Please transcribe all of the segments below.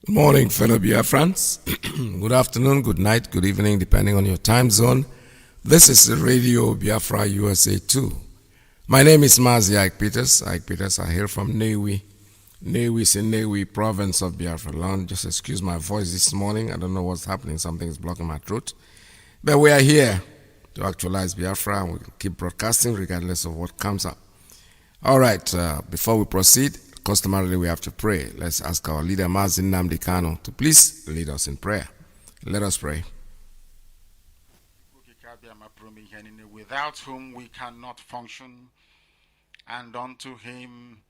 Good morning, fellow Biafrans. Good afternoon, good night, good evening, depending on your time zone. This is the Radio Biafra USA 2. My name is Mazi Iyke Peters. Iyke Peters. I hail from Newi. Newi is in Newi province of Biafra land. Just excuse my voice this morning. I don't know what's happening. Something is blocking my throat. But we are here to actualize Biafra, and we'll keep broadcasting regardless of what comes up. All right, before we proceed, customarily we have to pray. Let's ask our leader Mazi to please lead us in prayer. Let us pray. Without whom we cannot function, and unto him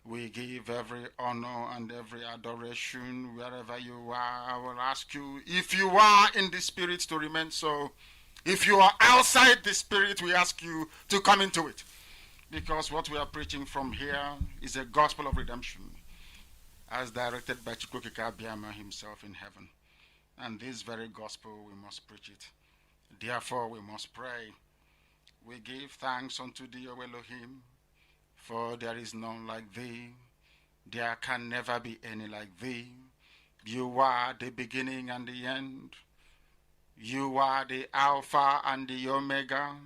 we give every honor and every adoration wherever you are. I will ask you, if you are in the spirit, to remain so. If you are outside the spirit, we ask you to come into it. Because what we are preaching from here is a gospel of redemption, as directed by Biafra himself in heaven. And this very gospel, we must preach it. Therefore, we must pray. We give thanks unto thee, O Elohim, for there is none like thee. There can never be any like thee. You are the beginning and the end. You are the Alpha and the Omega.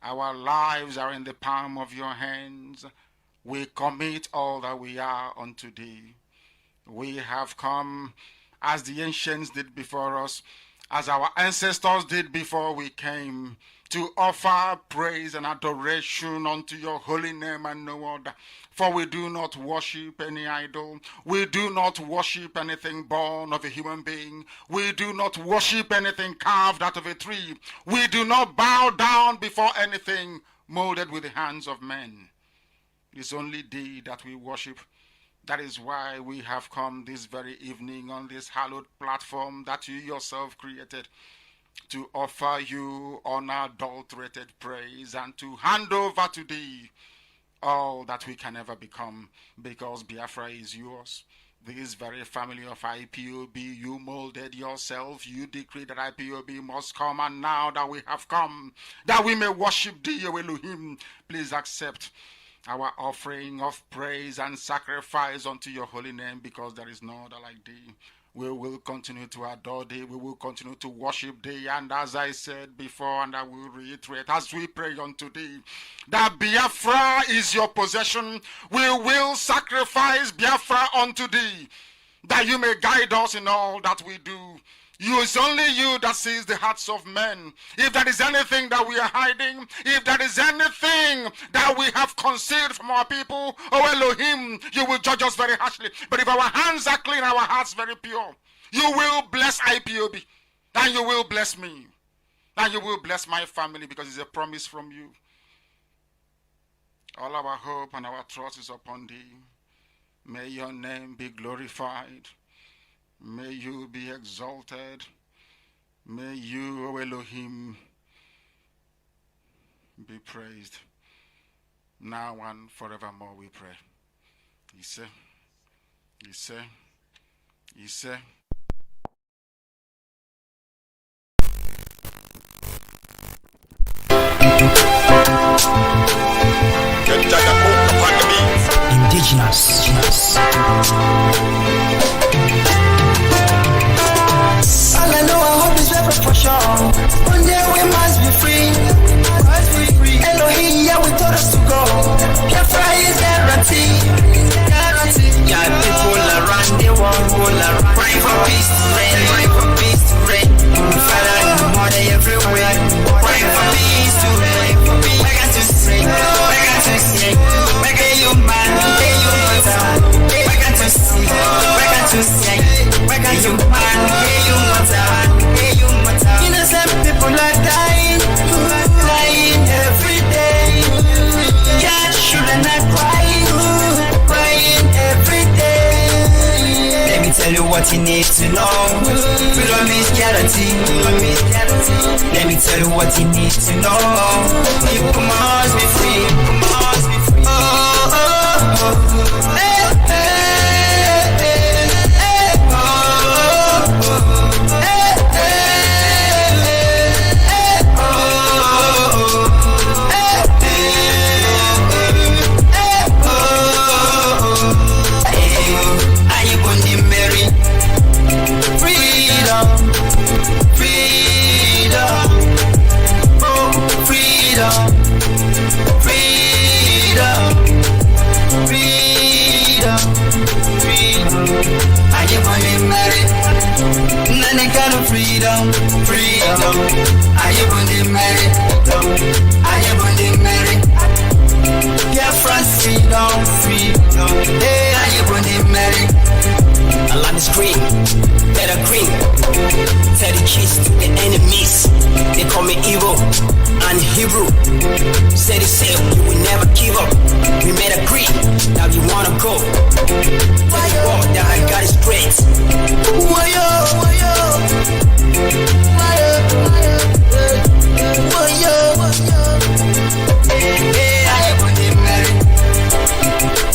Our lives are in the palm of your hands. We commit all that we are unto thee. We have come as the ancients did before us, as our ancestors did before we came, to offer praise and adoration unto your holy name and no other. For we do not worship any idol. We do not worship anything born of a human being. We do not worship anything carved out of a tree. We do not bow down before anything molded with the hands of men. It's only thee that we worship. That is why we have come this very evening on this hallowed platform that you yourself created, to offer you unadulterated praise and to hand over to thee all that we can ever become, because Biafra is yours. This very family of IPOB, you molded yourself. You decreed that IPOB must come, and now that we have come, that we may worship thee, O Elohim, please accept our offering of praise and sacrifice unto your holy name, because there is no other like thee. We will continue to adore thee. We will continue to worship thee. And as I said before, and I will reiterate, as we pray unto thee, that Biafra is your possession, we will sacrifice Biafra unto thee, that you may guide us in all that we do. It's only you that sees the hearts of men. If there is anything that we are hiding, if there is anything that we have concealed from our people, oh Elohim, you will judge us very harshly. But if our hands are clean, our hearts very pure, you will bless IPOB, and you will bless me, and you will bless my family, because it's a promise from you. All our hope and our trust is upon thee. May your name be glorified. May you be exalted. May you, O Elohim, be praised. Now and forevermore we pray. Iyke, Iyke, Iyke. Indigenous. All I know, I hope is ever for sure. One day we must be free. Elohim, yeah, we told us to go. Biafra is guaranteed. Yeah, people around the world will pray for peace to reign. Pray for peace to reign. Father, in the morning everywhere. Pray for peace to reign. I got to sing. I got to sing. I got you man. I got to sing. I got to sing. I got you man. Innocent people are dying every day. Yeah, children are crying every day. Let me tell you what you need to know. Freedom is guarantee. Let me tell you what you need to know. You must be free. You must be free. Oh, oh, oh. Hey, hey, hey, hey, oh, oh, hey, hey, oh, hey, hey, oh, hey. Are you going to marry? freedom. I am only married. None kind of freedom, freedom. I am only married. I am only married. Biafra freedom, freedom. Hey, I am only married. I love the screen, better green. Tell the cheese to the enemies. They call me evil and Hebrew. Said it said you will never give up. We made a creed, now you wanna go. Tell the world that I got it straight. Wayo, wayo, wayo, wayo, wayo. Hey, I am only married.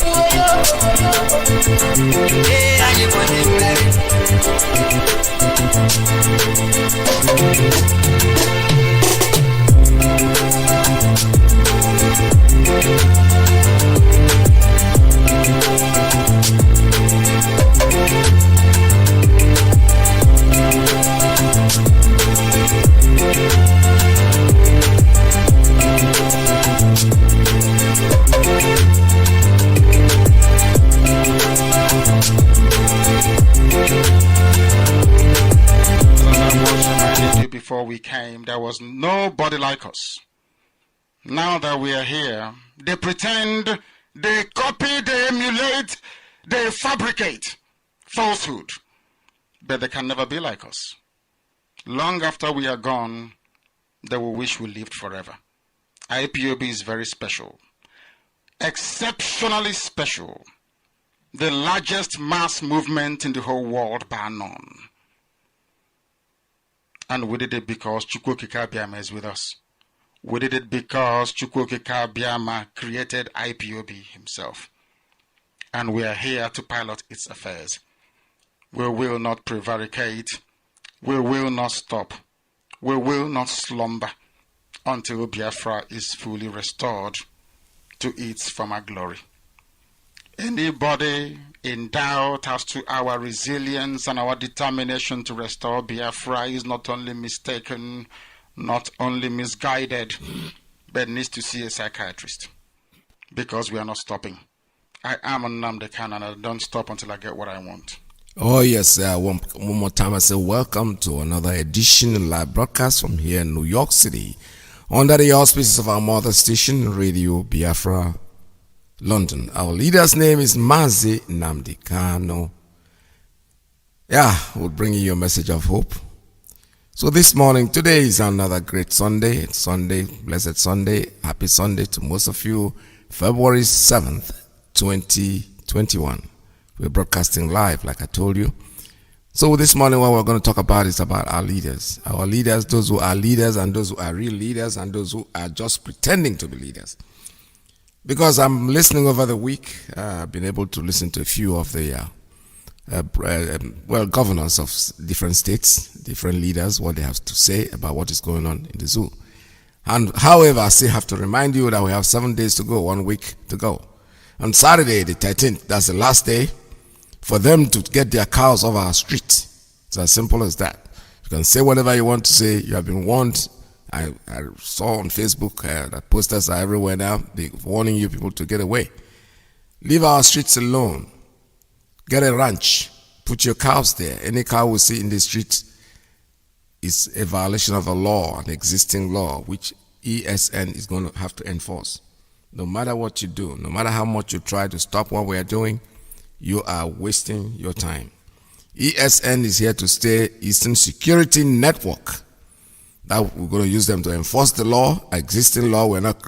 Wayo, wayo. Hey, I am only married. Before we came, there was nobody like us. Now that we are here, they pretend, they copy, they emulate, they fabricate falsehood, but they can never be like us. Long after we are gone, they will wish we lived forever. IPOB is very special, exceptionally special, the largest mass movement in the whole world bar none. And we did it because Chukwokika Biama is with us. We did it because Chukwokika Biama created IPOB himself. And we are here to pilot its affairs. We will not prevaricate. We will not stop. We will not slumber until Biafra is fully restored to its former glory. Anybody in doubt as to our resilience and our determination to restore Biafra is not only mistaken, not only misguided, but needs to see a psychiatrist. Because we are not stopping. I am Nnamdi Kanu and I don't stop until I get what I want. Oh yes, one more time I say welcome to another edition of live broadcast from here in New York City, under the auspices of our mother station, Radio Biafra, London. Our leader's name is Mazi Nnamdi Kanu. Yeah, we'll bring you a message of hope. So this morning, today is another great Sunday. It's Sunday, blessed Sunday, happy Sunday to most of you. February 7th, 2021. We're broadcasting live, like I told you. So this morning, what we're going to talk about is about our leaders. Our leaders, those who are leaders and those who are real leaders and those who are just pretending to be leaders. Because I'm listening over the week, I've been able to listen to a few of the governors of different states, different leaders, what they have to say about what is going on in the zoo. And however, I still have to remind you that we have 7 days to go, 1 week to go. On Saturday, the 13th, that's the last day for them to get their cows off our street. It's as simple as that. You can say whatever you want to say. You have been warned. I saw on Facebook that posters are everywhere now. They're warning you people to get away. Leave our streets alone. Get a ranch. Put your cows there. Any cow we see in the streets is a violation of a law, an existing law, which ESN is going to have to enforce. No matter what you do, no matter how much you try to stop what we are doing, you are wasting your time. ESN is here to stay, Eastern Security Network. That we're going to use them to enforce the law, existing law. We're not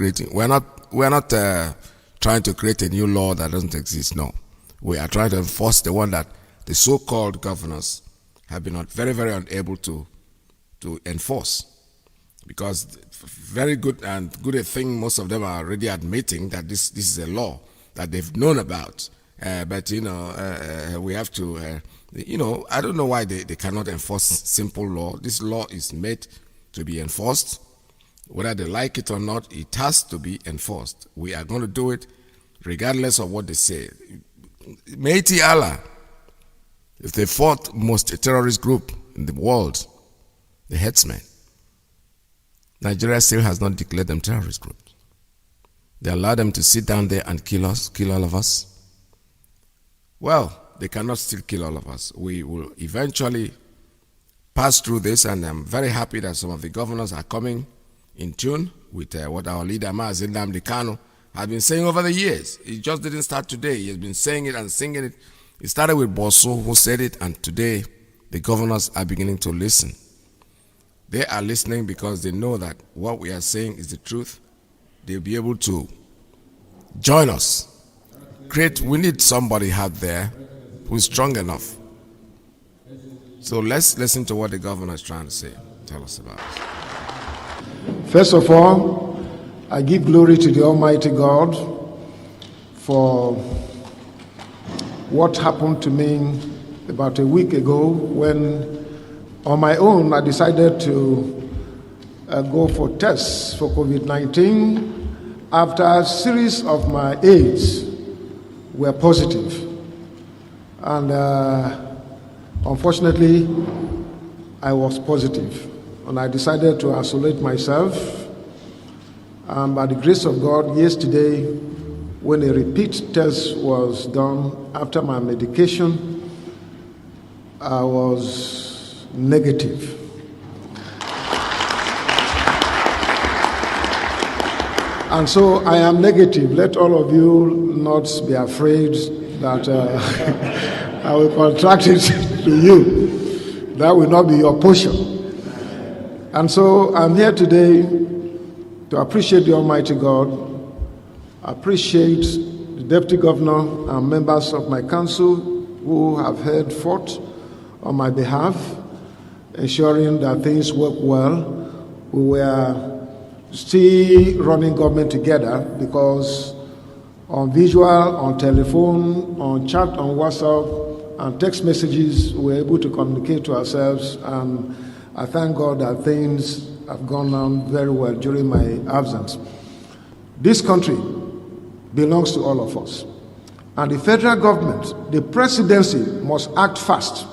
trying to create a new law that doesn't exist. No, we are trying to enforce the one that the so-called governors have been very, very unable to enforce. Because very good and good a thing, most of them are already admitting that this is a law that they've known about. But we have to, I don't know why they cannot enforce simple law. This law is made to be enforced. Whether they like it or not, it has to be enforced. We are going to do it regardless of what they say. Mighty Allah, if the fourth most terrorist group in the world, the headsmen, Nigeria still has not declared them terrorist groups. They allow them to sit down there and kill us, kill all of us. well, they cannot still kill all of us. We will eventually pass through this, and I'm very happy that some of the governors are coming in tune with what our leader Mazi has been saying over the years. It just didn't start today. He has been saying it and singing it. It started with Bosso, who said it, and today the governors are beginning to listen. They are listening because they know that what we are saying is the truth. They'll be able to join us. We need somebody out there who's strong enough. So let's listen to what the governor is trying to say. Tell us about it. First of all, I give glory to the Almighty God for what happened to me about a week ago when, on my own, I decided to go for tests for COVID-19 after a series of my aides were positive. And unfortunately, I was positive. And I decided to isolate myself. And by the grace of God, yesterday, when a repeat test was done after my medication, I was negative. And so I am negative. Let all of you not be afraid that I will contract it to you. That will not be your portion. And so I'm here today to appreciate the Almighty God, appreciate the Deputy Governor and members of my council who have held forth on my behalf, ensuring that things work well. We were still running government together because on visual, on telephone, on chat, on WhatsApp, and text messages, we were able to communicate to ourselves, and I thank God that things have gone on very well during my absence. This country belongs to all of us, and the federal government, the presidency, must act fast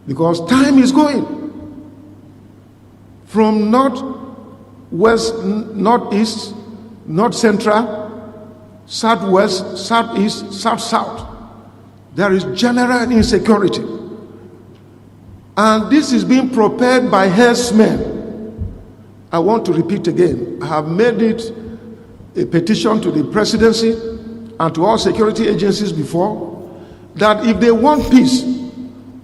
because time is going from north, west, northeast, north central, southwest, southeast, south. There is general insecurity. And this is being prepared by herdsmen. I want to repeat again. I have made it a petition to the presidency and to all security agencies before that if they want peace,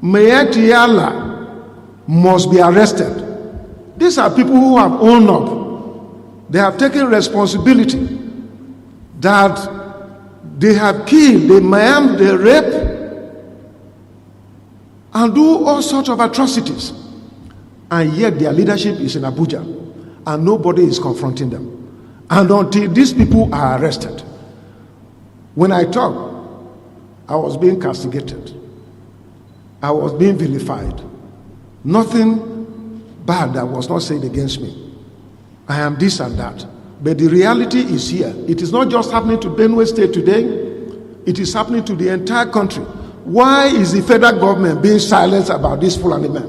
Mayetiala must be arrested. These are people who have owned up. They have taken responsibility that they have killed, they maimed, they rape, and do all sorts of atrocities. And yet their leadership is in Abuja, and nobody is confronting them. And until these people are arrested, when I talk, I was being castigated. I was being vilified. Nothing bad that was not said against me. I am this and that. But the reality is here. It is not just happening to Benue State today. It is happening to the entire country. Why is the federal government being silent about this Fulani men?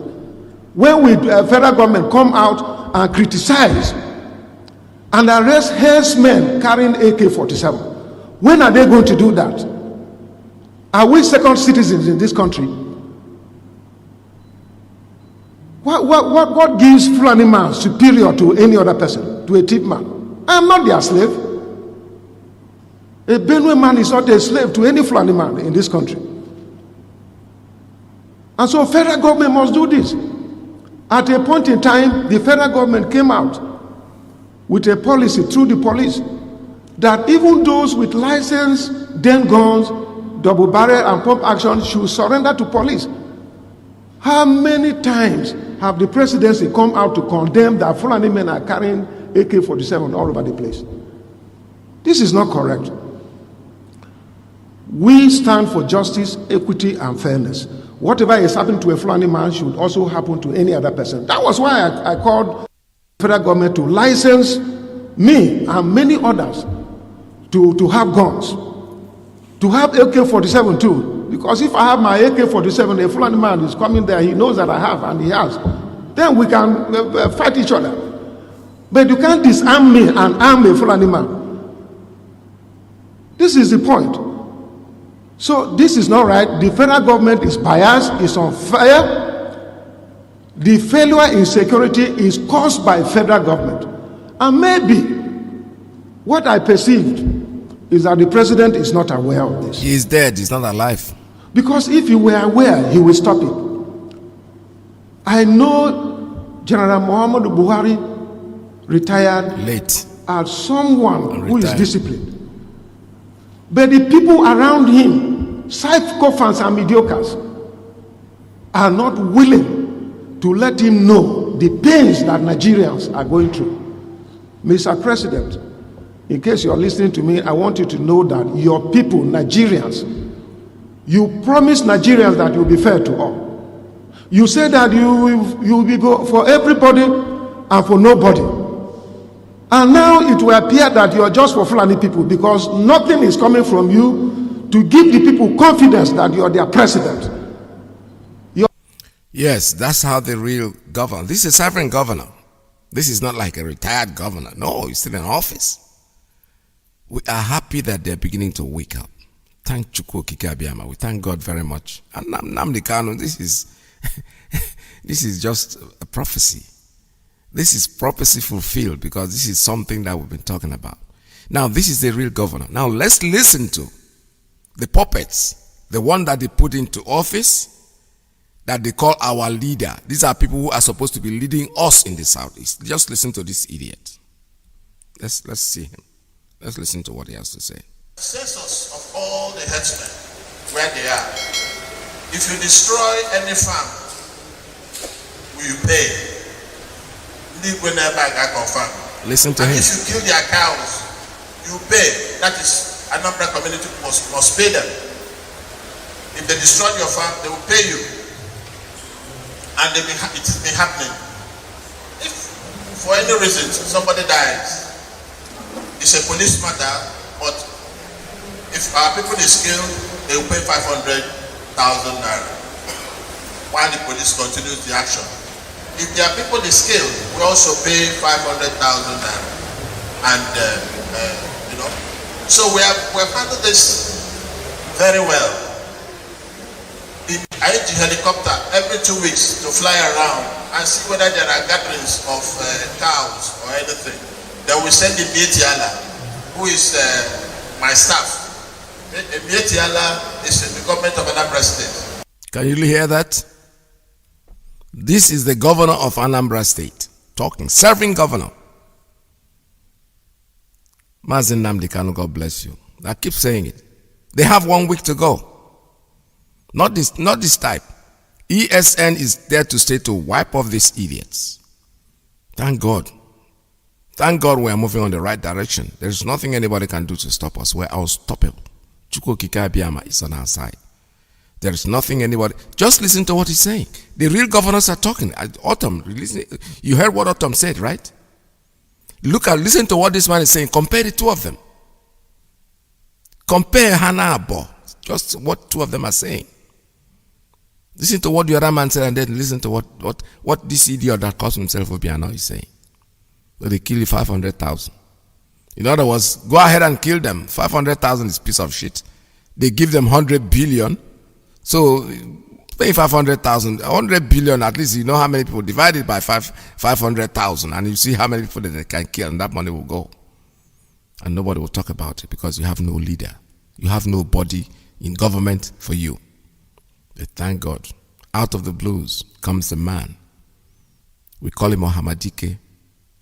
When will the federal government come out and criticize and arrest herdsmen carrying AK-47? When are they going to do that? Are we second citizens in this country? What gives Fulani man superior to any other person, to a thief man? I am not their slave. A Benue man is not a slave to any Fulani man in this country. And so federal government must do this. At a point in time, the federal government came out with a policy through the police that even those with license, den guns, double barrel and pump action should surrender to police. How many times have the presidency come out to condemn that Fulani men are carrying AK-47 all over the place? This is not correct. We stand for justice, equity, and fairness. Whatever is happening to a Fulani man should also happen to any other person. That was why I called the federal government to license me and many others to have guns, to have AK-47 too. Because if I have my AK-47, a Fulani man is coming there, he knows that I have, and he has. Then we can fight each other. But you can't disarm me and arm a Fulani man. This is the point. So this is not right. The federal government is biased, is unfair. The failure in security is caused by federal government. And maybe what I perceived is that the president is not aware of this. He is dead, he's not alive. Because if he were aware, he will stop it. I know General Muhammad Buhari retired Late. as someone who is Retired. disciplined. But the people around him, sycophants and mediocres, are not willing to let him know the pains that Nigerians are going through. Mr. President, in case you're listening to me, I want you to know that your people, Nigerians, you promised Nigerians that you'll be fair to all. You said that you will be for everybody and for nobody. And now it will appear that you are just for Fulani people, because nothing is coming from you to give the people confidence that you are their president. Yes, that's how the real governor. This is a sovereign governor. This is not like a retired governor. No, he's still in office. We are happy that they're beginning to wake up. Thank Chukwu Okike Abiyama. We thank God very much. And Nnamdi Kanu, this is just a prophecy. This is prophecy fulfilled, because this is something that we've been talking about. Now, this is the real governor. Now, let's listen to the puppets, the one that they put into office, that they call our leader. These are people who are supposed to be leading us in the Southeast. Just listen to this idiot. Let's see him. Let's listen to what he has to say. Census of all the herdsmen, where they are. If you destroy any farm, will you pay? Listen to and him. if you kill their cows, you pay. That is, a number of community must pay them. If they destroy your farm, they will pay you. And it's been happening. If for any reason somebody dies, it's a police matter, but if our people is killed, they will pay 500,000 naira while the police continues the action. If their people is killed, we also pay 500,000 naira. And so we have handled this very well. I use the helicopter every 2 weeks to fly around and see whether there are gatherings of cows or anything. Then we send the Mietiala, who is my staff. Mietiala is the government of Anambra State. Can you hear that? This is the governor of Anambra State talking, serving governor. Mazi Nnamdi Kanu, God bless you. I keep saying it. They have 1 week to go. Not this type. ESN is there to stay to wipe off these idiots. Thank God. Thank God we are moving on the right direction. There is nothing anybody can do to stop us. We're unstoppable. Chukwu Okike Abiyama is on our side. There is nothing anybody. Just listen to what he's saying. The real governors are talking. Autumn, you heard what Autumn said, right? Listen to what this man is saying. Compare the two of them. Compare Hannah Abo. Just what two of them are saying. Listen to what the other man said, and then listen to what this idiot that calls himself Obiano is saying. So they kill 500,000. In other words, go ahead and kill them. 500,000 is a piece of shit. They give them 100 billion. So pay 500,000, 100 billion, at least you know how many people, divided by 500,000, and you see how many people that they can kill, and that money will go. And nobody will talk about it, because you have no leader. You have nobody in government for you. But thank God, out of the blues comes a man. We call him Ohamadike.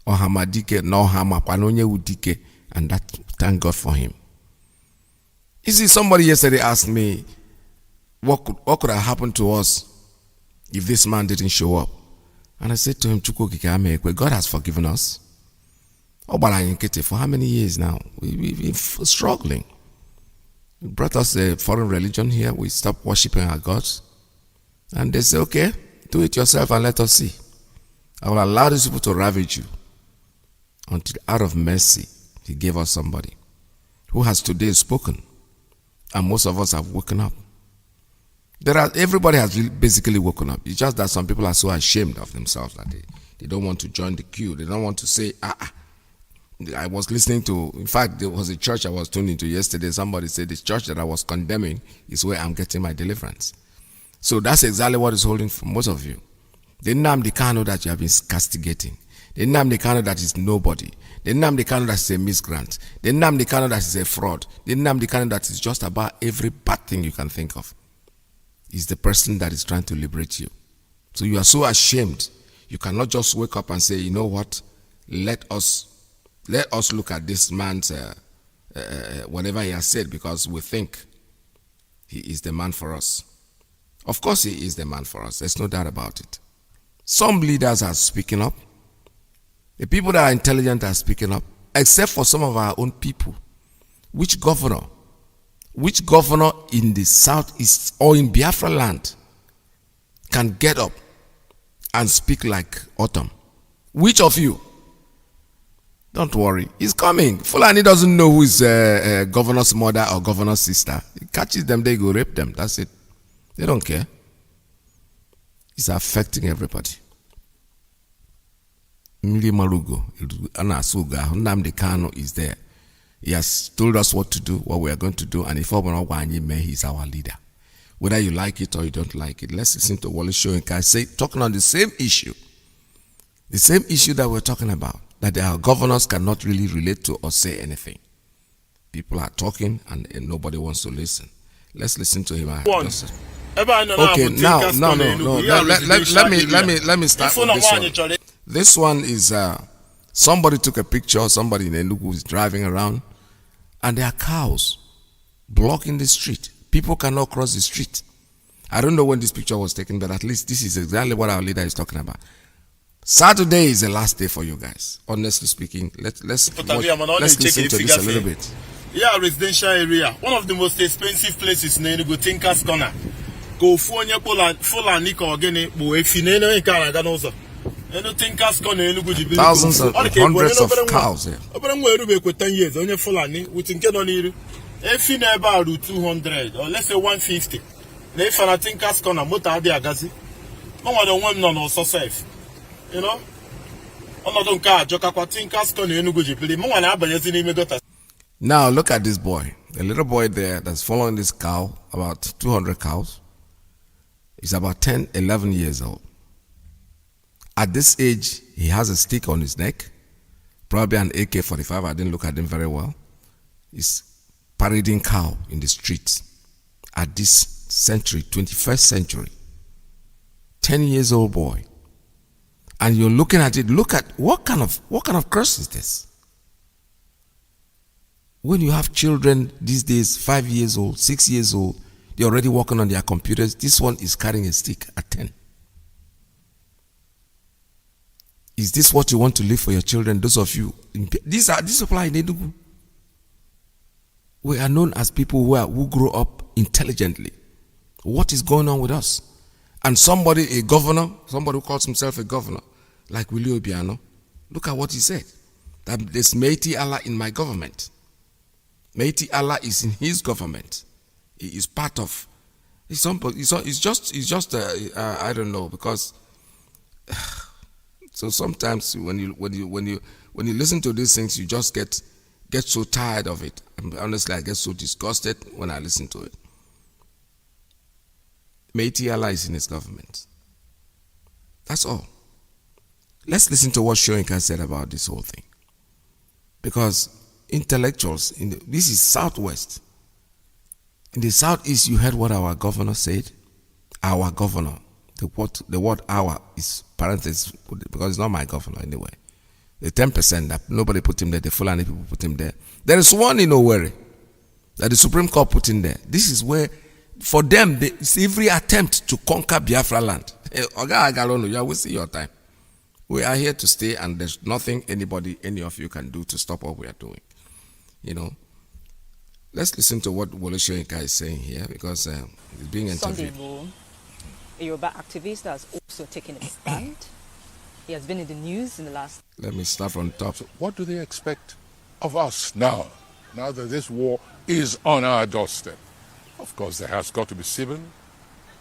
Ohamadike, Nohamapanonye Udike, and that, thank God for him. You see, somebody yesterday asked me, what could have happened to us if this man didn't show up? And I said to him, Chukwu Okike Abiyama, God has forgiven us. For how many years now? We've been struggling. He brought us a foreign religion here. We stopped worshiping our gods. And they say, okay, do it yourself and let us see. I will allow these people to ravage you. Until out of mercy, he gave us somebody who has today spoken. And most of us have woken up. Everybody has basically woken up. It's just that some people are so ashamed of themselves that they don't want to join the queue. They don't want to say, I was listening to, in fact, there was a church I was tuning to yesterday. Somebody said this church that I was condemning is where I'm getting my deliverance. So that's exactly what is holding for most of you. The Nnamdi Kanu that you have been castigating. The Nnamdi Kanu that is nobody. The Nnamdi Kanu that is a miscreant. The Nnamdi Kanu that is a fraud. The Nnamdi Kanu that is just about every bad thing you can think of. Is the person that is trying to liberate you. So you are so ashamed. You cannot just wake up and say, you know what? Let us look at this man's whatever he has said, because we think he is the man for us. Of course he is the man for us. There's no doubt about it. Some leaders are speaking up. The people that are intelligent are speaking up, except for some of our own people. Which governor in the southeast or in Biafra land can get up and speak like Autumn? Which of you? Don't worry, he's coming. Fulani doesn't know who is governor's mother or governor's sister. He catches them, they go rape them. That's it. They don't care. It's affecting everybody. Mili Malugo, Nnamdi Kanu is there. He has told us what to do, what we are going to do, and if he's our leader. Whether you like it or you don't like it, let's listen to Wole Soyinka talking on the same issue. The same issue that we're talking about, that our governors cannot really relate to or say anything. People are talking and nobody wants to listen. Let's listen to him. Okay, now, let me start with this one. This one is somebody took a picture. Somebody in Enugu is driving around, and there are cows blocking the street. People cannot cross the street. I don't know when this picture was taken, but at least this is exactly what our leader is talking about. Saturday is the last day for you guys. Honestly speaking, let's listen to this a little bit. Yeah, residential area. One of the most expensive places in Enugu, Thinkers Corner. Go for Fulani Kogene, Boefineno in Canada. Thousands of hundreds of cows here. With 10 years, only Fulani, with Inkenoniru. If you never about 200 or let's say 150, if I think as corner, Mota de Agazi, no one don't want none also safe. You know, another car, Jokakwa Thinkers Corner, Enugu, more than now look at this boy, the little boy there that's following this cow, about 200 cows. He's about 10, 11 years old. At this age, he has a stick on his neck, probably an AK-45. I didn't look at him very well. He's parading cow in the streets at this century, 21st century. 10 years old boy. And you're looking at it, look at what kind of curse is this? When you have children these days, 5 years old, 6 years old, they're already working on their computers. This one is carrying a stick at 10. Is this what you want to leave for your children? Those of you, these people are in Enugu. We are known as people who grow up intelligently. What is going on with us? And somebody, a governor, somebody who calls himself a governor, like Willie Obiano, look at what he said. That there's Meiti Allah in my government. Meiti Allah is in his government. He is part of. It's just I don't know, because. So sometimes when you listen to these things, you just get so tired of it. Honestly, I get so disgusted when I listen to it. Meiti Allah is in his government. That's all. Let's listen to what Soyinka said about this whole thing. Because intellectuals, this is Southwest. In the Southeast, you heard what our governor said. Our governor. The word "our" is parenthesis because it's not my governor anyway. The 10% that nobody put him there, the Fulani people put him there. There is one in Owerri that the Supreme Court put in there. This is where, for them, it's every attempt to conquer Biafra land. You will see your time. We are here to stay, and there's nothing any of you can do to stop what we are doing. You know. Let's listen to what Wole Soyinka is saying here, because he's being interviewed. A Yoruba activist has also taken a stand. He has been in the news in the last... Let me start from top. So what do they expect of us now that this war is on our doorstep? Of course, there has got to be civil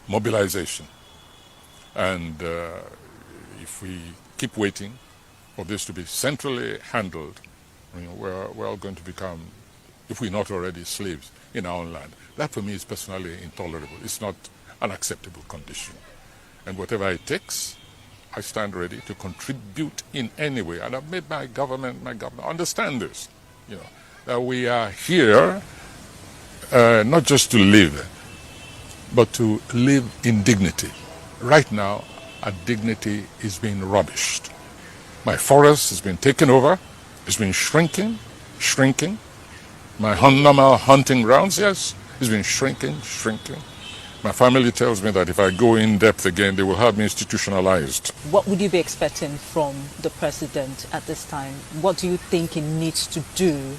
mobilization. And if we keep waiting for this to be centrally handled I mean, we're all going to become, if we're not already, slaves in our own land. That for me is personally intolerable. It's not an acceptable condition. And whatever it takes, I stand ready to contribute in any way. And I've made my government understand this, that we are here not just to live, but to live in dignity. Right now, our dignity is being rubbished. My forest has been taken over. It's been shrinking. My normal hunting grounds, yes, it's been shrinking. My family tells me that if I go in depth again, they will have me institutionalized. What would you be expecting from the president at this time? What do you think he needs to do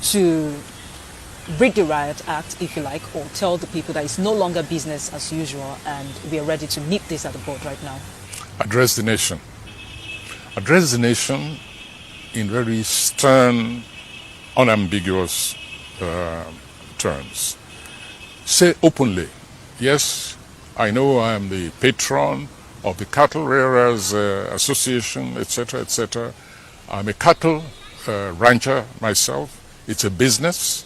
to break the riot act, if you like, or tell the people that it's no longer business as usual and we are ready to nip this at the bud right now? Address the nation. Address the nation in very stern, unambiguous terms. Say openly, yes, I know I am the patron of the Cattle Rearers Association, etc., etc. I'm a cattle rancher myself. It's a business,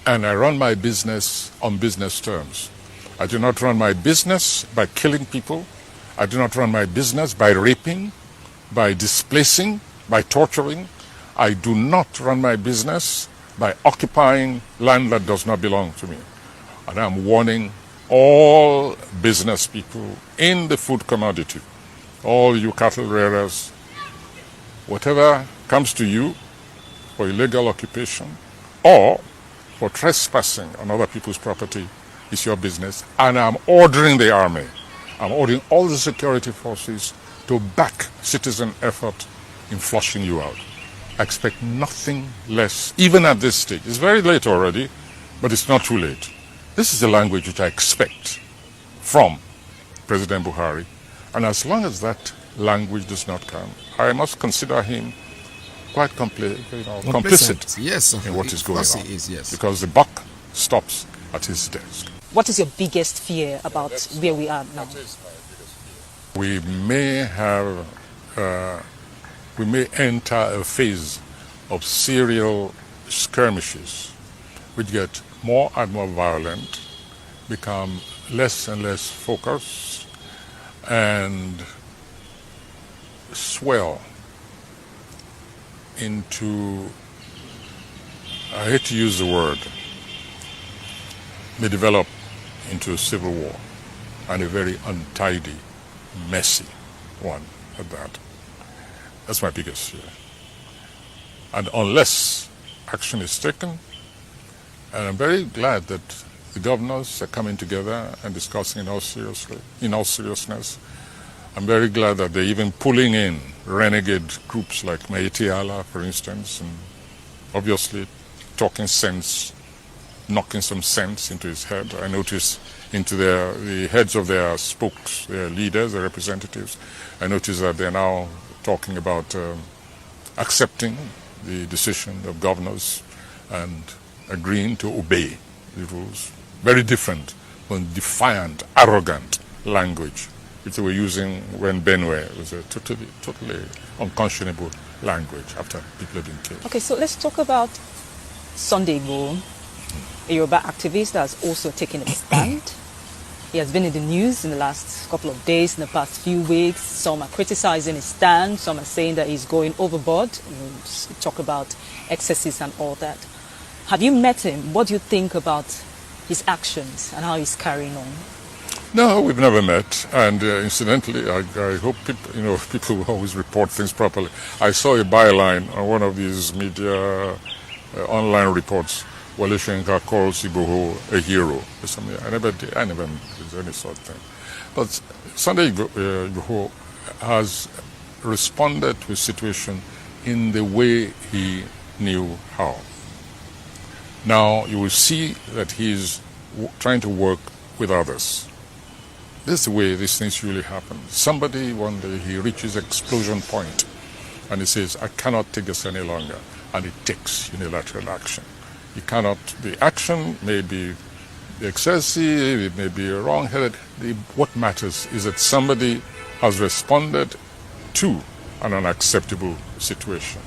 and I run my business on business terms. I do not run my business by killing people. I do not run my business by raping, by displacing, by torturing. I do not run my business by occupying land that does not belong to me. And I'm warning all business people in the food commodity, all you cattle rearers, whatever comes to you for illegal occupation or for trespassing on other people's property is your business. And I'm ordering the army, I'm ordering all the security forces to back citizen effort in flushing you out. I expect nothing less, even at this stage. It's very late already, but it's not too late. This is the language which I expect from President Buhari. And as long as that language does not come, I must consider him quite complicit yes, in what is going on. He is, yes. Because the buck stops at his desk. What is your biggest fear about where we are now? We may enter a phase of serial skirmishes which get more and more violent, become less and less focused, and swell into, I hate to use the word, may develop into a civil war, and a very untidy, messy one at that. That's my biggest fear. And unless action is taken, and I'm very glad that the governors are coming together and discussing in all seriousness. I'm very glad that they're even pulling in renegade groups like Maiti Allah, for instance, and obviously talking sense, knocking some sense into his head. I noticed into the heads of their spokes, their leaders, their representatives. I noticed that they're now talking about accepting the decision of governors and agreeing to obey the rules. Very different from defiant, arrogant language which they were using when Benue was a totally unconscionable language after people had been killed. Okay, so let's talk about Sunday Igboho, a Yoruba activist that has also taken a stand. He has been in the news in the last couple of days, in the past few weeks. Some are criticizing his stand, some are saying that he's going overboard. Talk about excesses and all that. Have you met him? What do you think about his actions and how he's carrying on? No, we've never met. And incidentally, I hope people will always report things properly. I saw a byline on one of these media online reports. Wale Soyinka calls Igboho a hero or something. I never did any sort of thing. But Sunday Igboho has responded to a situation in the way he knew how. Now you will see that he's trying to work with others. This is the way these things really happen. Somebody one day he reaches explosion point and he says, I cannot take this any longer, and it takes unilateral action. You cannot, the action may be excessive, it may be wrong-headed. What matters is that somebody has responded to an unacceptable situation.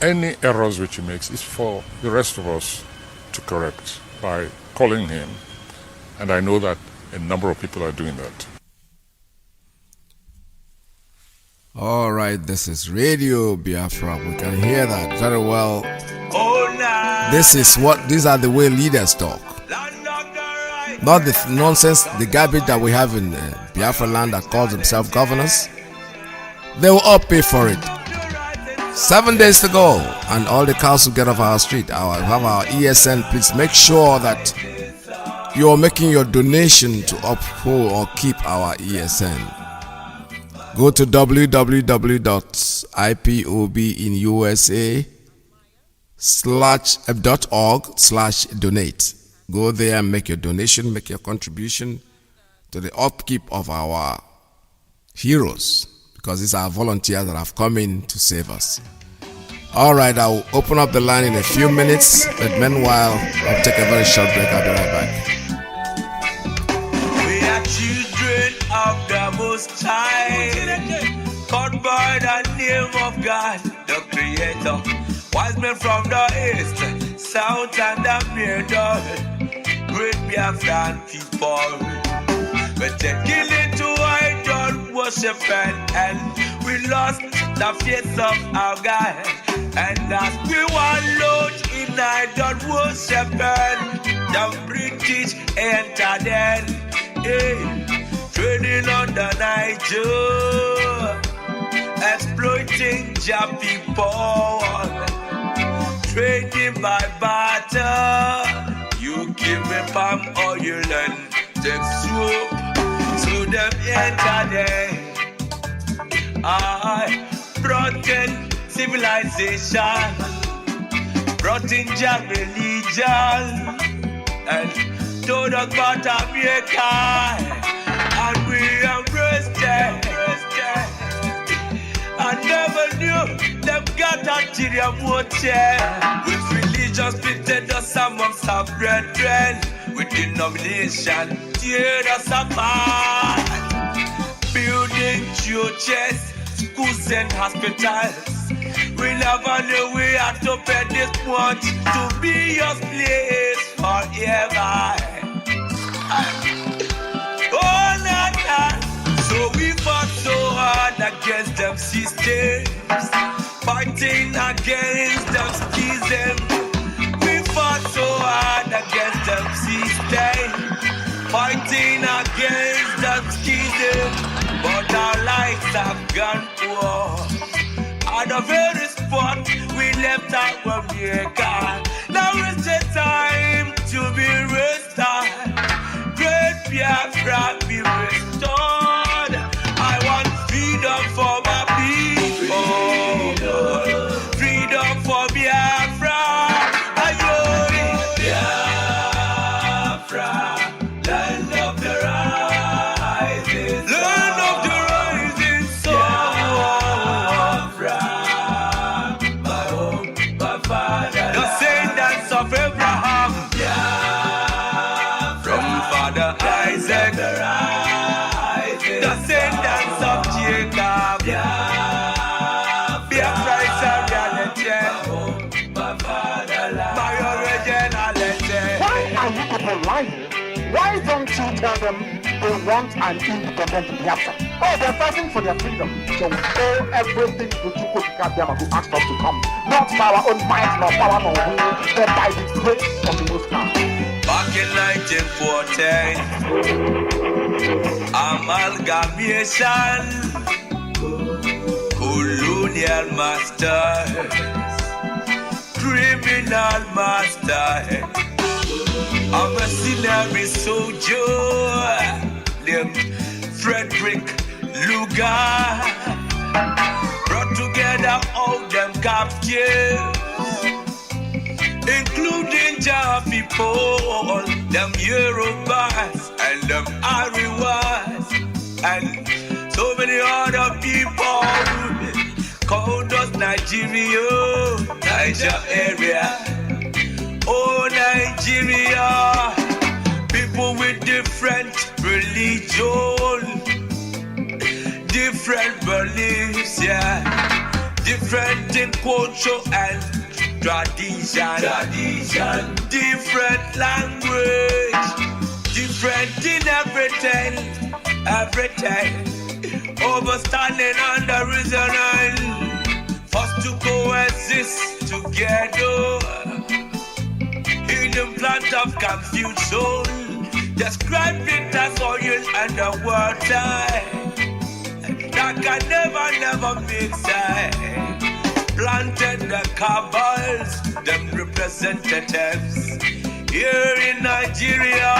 any errors which he makes is for the rest of us to correct by calling him. And I know that a number of people are doing that. All right, this is Radio Biafra. We can hear that very well. These are the way leaders talk. Not the nonsense, the garbage that we have in Biafra land that calls themselves governors. They will all pay for it. 7 days to go, and all the cows will get off our street. Have our ESN. Please make sure that you are making your donation to uphold or keep our ESN. Go to www.ipobinusa.org/donate. Go there and make your donation, make your contribution to the upkeep of our heroes, because these are volunteers that have come in to save us. All right, I'll open up the line in a few minutes, but meanwhile, I'll take a very short break. I'll be right back. We are children of the Most High, called by the name of God, the Creator. Wise men from the east, south, and the middle, great Biafran people. But they kill into idol worship and we lost the faith of our God. And as we wallowed in idol worship, the British entered in, trading on the Niger, exploiting their people, trading by barter. You give me palm oil and take soup, so them enter there. I brought in civilization, brought in their religion, and told us about America, and we embraced them. I never knew them got ulterior motive. With religion splitted us amongst our brethren, with denomination tear us apart. Building churches, schools and hospitals. We never knew we had to pay this much to be your place forever. Oh, nah. So we fought so hard against them systems, fighting against them schisms. We fought so hard against them systems, fighting against them schisms. But our lives have gone poor. At the very spot we left our America. Now is the time to be restored. Great Biafra be restored. I want freedom for my people. Freedom for Biafra. Ayo, Biafra, land of the rising sun. Land of the rising sun. Biafra, my home, my father. The descendants of Abraham. Biafra, from Father Isaac. Descendants of Jacob. Biafra is a reality. My originality. Why are you people lying? Why don't you tell them they want an independent Biafra? Oh, they're fighting for their freedom. So we owe everything to Chukwuka who asked us to come. Not by our own might, nor power, nor will, but by the grace of the Most High. Back in 1914, amalgamation, colonial masters, criminal masters, a mercenary soldier named Frederick Lugar brought together all them captives, including Jah people, them Yorubas and them Ariwas, and so many other people called us Nigeria, Niger area. Oh, Nigeria, people with different religion, different beliefs, yeah. different in culture and tradition. Different language, different in everything. Overstanding on the reason first to coexist together in the plant of confusion. Describe it as oil and the water that can never mix. Planted the cabals, them representatives here in Nigeria,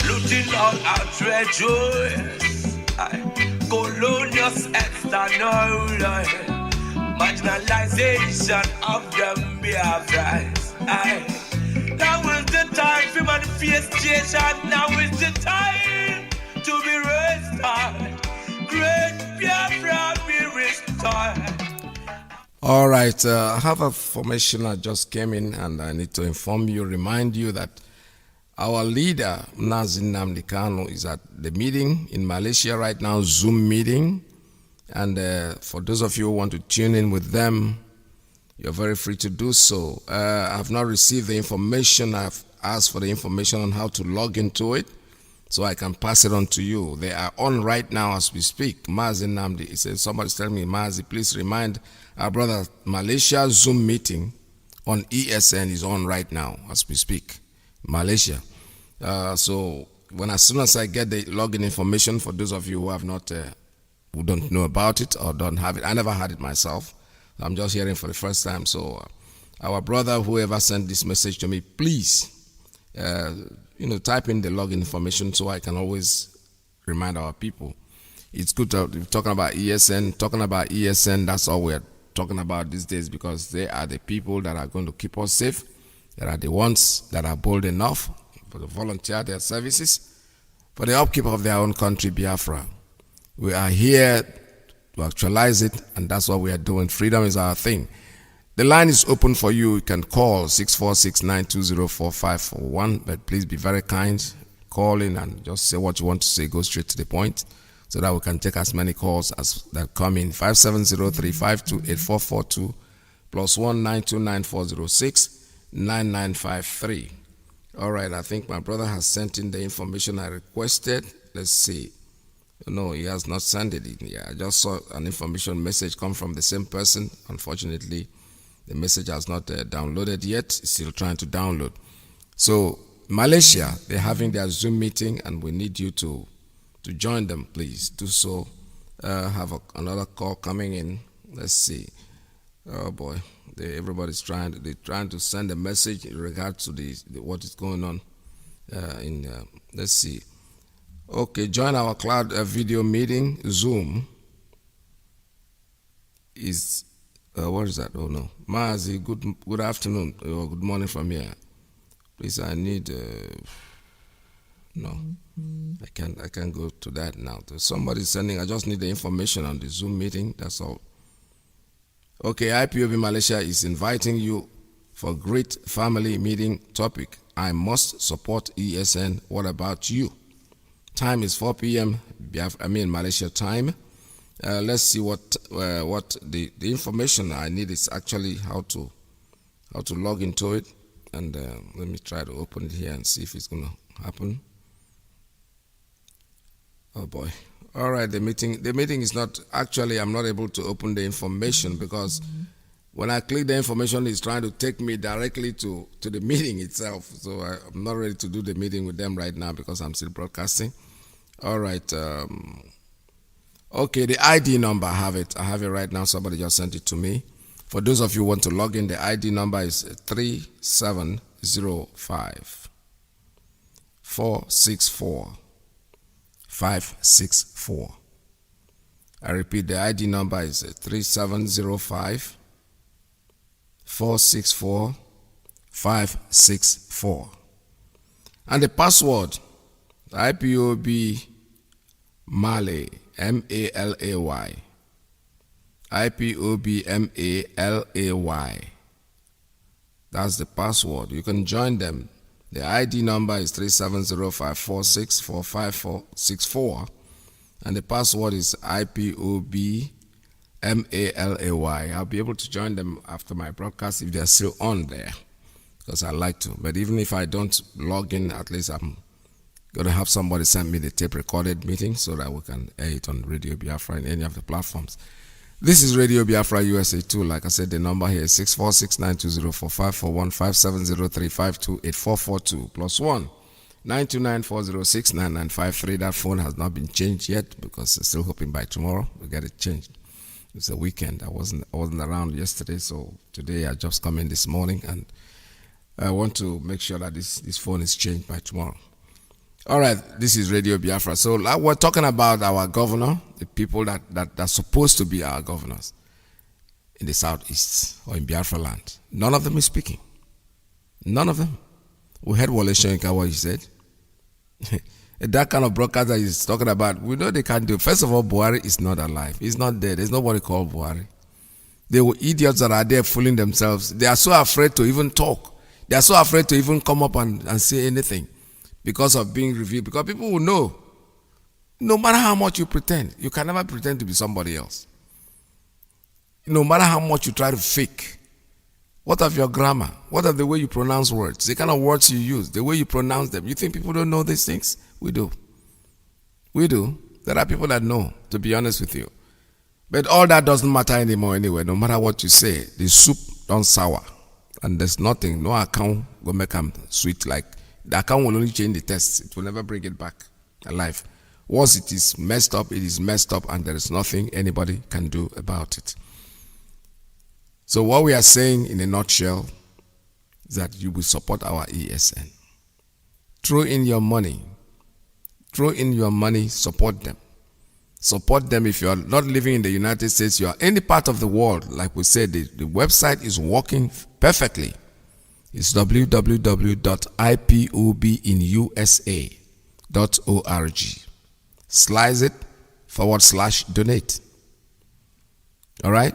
looting all our treasures. Colonious external marginalization of them Biafrans. Now is the time for manifestation. Now is the time to be restored. Great Biafra be restored. All right, I have a formation that just came in, and I need to inform you, remind you that our leader, Mazi is at the meeting in Malaysia right now, Zoom meeting. And for those of you who want to tune in with them, you're very free to do so. I have not received the information. I've asked for the information on how to log into it so I can pass it on to you. They are on right now as we speak. Mazi Namdi, he says, somebody's telling me, Mazi, please remind our brother, Malaysia Zoom meeting on ESN is on right now as we speak. Malaysia. So as soon as I get the login information, for those of you who have not, who don't know about it or don't have it, I never had it myself. I'm just hearing for the first time. So our brother, whoever sent this message to me, please, type in the login information so I can always remind our people. It's good to be talking about ESN. Talking about ESN, that's all we're talking about these days, because they are the people that are going to keep us safe. They are the ones that are bold enough to volunteer their services for the upkeep of their own country, Biafra. We are here to actualize it, and that's what we are doing. Freedom is our thing. The line is open for you. You can call 646-920-4541, but please be very kind. Call in and just say what you want to say. Go straight to the point so that we can take as many calls as that come in. 570-352-8442 plus 1929406-9953. All right, I think my brother has sent in the information I requested. Let's see. No, he has not sent it in. Yeah, I just saw an information message come from the same person. Unfortunately, the message has not downloaded yet. It's still trying to download. So, Malaysia, they're having their Zoom meeting, and we need you to join them. Please do so. Have another call coming in. Let's see. Oh boy, everybody's trying to send a message in regards to what is going on. Let's see. Okay, join our cloud video meeting. Zoom is what is that? Oh no, Mazi. Good afternoon or good morning from here. Please, I need. No, I can't go to that now. Somebody's sending. I just need the information on the Zoom meeting. That's all. Okay, IPOB Malaysia is inviting you for a great family meeting topic. I must support ESN. What about you? Time is 4 p.m. Malaysia time. Let's see what the information I need is actually how to log into it, and let me try to open it here and see if it's gonna happen. Oh boy. All right, the meeting is not, actually I'm not able to open the information because when I click the information, it's trying to take me directly to the meeting itself. So I'm not ready to do the meeting with them right now because I'm still broadcasting. All right. Okay, the ID number, I have it right now. Somebody just sent it to me. For those of you who want to log in, the ID number is 3705 464 564. I repeat, the ID number is 3705 464 564. And the password, IPOB Malay, M-A-L-A-Y. IPOB M-A-L-A-Y. That's the password. You can join them. The ID number is 3705464564, and the password is IPOB Malay. I'll be able to join them after my broadcast if they're still on there, because I like to. But even if I don't log in, at least I'm going to have somebody send me the tape recorded meeting so that we can air it on Radio Biafra in any of the platforms. This is Radio Biafra USA 2. Like I said, the number here is 646-920-4541-57035284442 +1 929-406-9953. That phone has not been changed yet because I'm still hoping by tomorrow we'll get it changed. It's a weekend. I wasn't around yesterday, so today I just come in this morning and I want to make sure that this phone is changed by tomorrow. All right, this is Radio Biafra. So we're talking about our governor, the people that are supposed to be our governors in the southeast or in Biafra land. None of them is speaking. None of them. We heard Wole Soyinka what he said. That kind of broadcast that he's talking about, we know they can't do. First of all, Buhari is not alive. He's not dead. There's nobody called Buhari. They were idiots that are there fooling themselves. They are so afraid to even talk. They are so afraid to even come up and say anything because of being revealed. Because people will know. No matter how much you pretend, you can never pretend to be somebody else. No matter how much you try to fake. What of your grammar? What of the way you pronounce words? The kind of words you use, the way you pronounce them. You think people don't know these things? We do. We do. There are people that know, to be honest with you. But all that doesn't matter anymore anyway. No matter what you say, the soup don't sour. And there's nothing, no account will make them sweet. Like the account will only change the test. It will never bring it back alive. Once it is messed up, it is messed up, and there is nothing anybody can do about it. So what we are saying in a nutshell is that you will support our ESN. Throw in your money. Throw in your money, support them. Support them. If you are not living in the United States, you are any part of the world. Like we said, the website is working perfectly. It's www.ipobinusa.org. Slice it /donate. All right?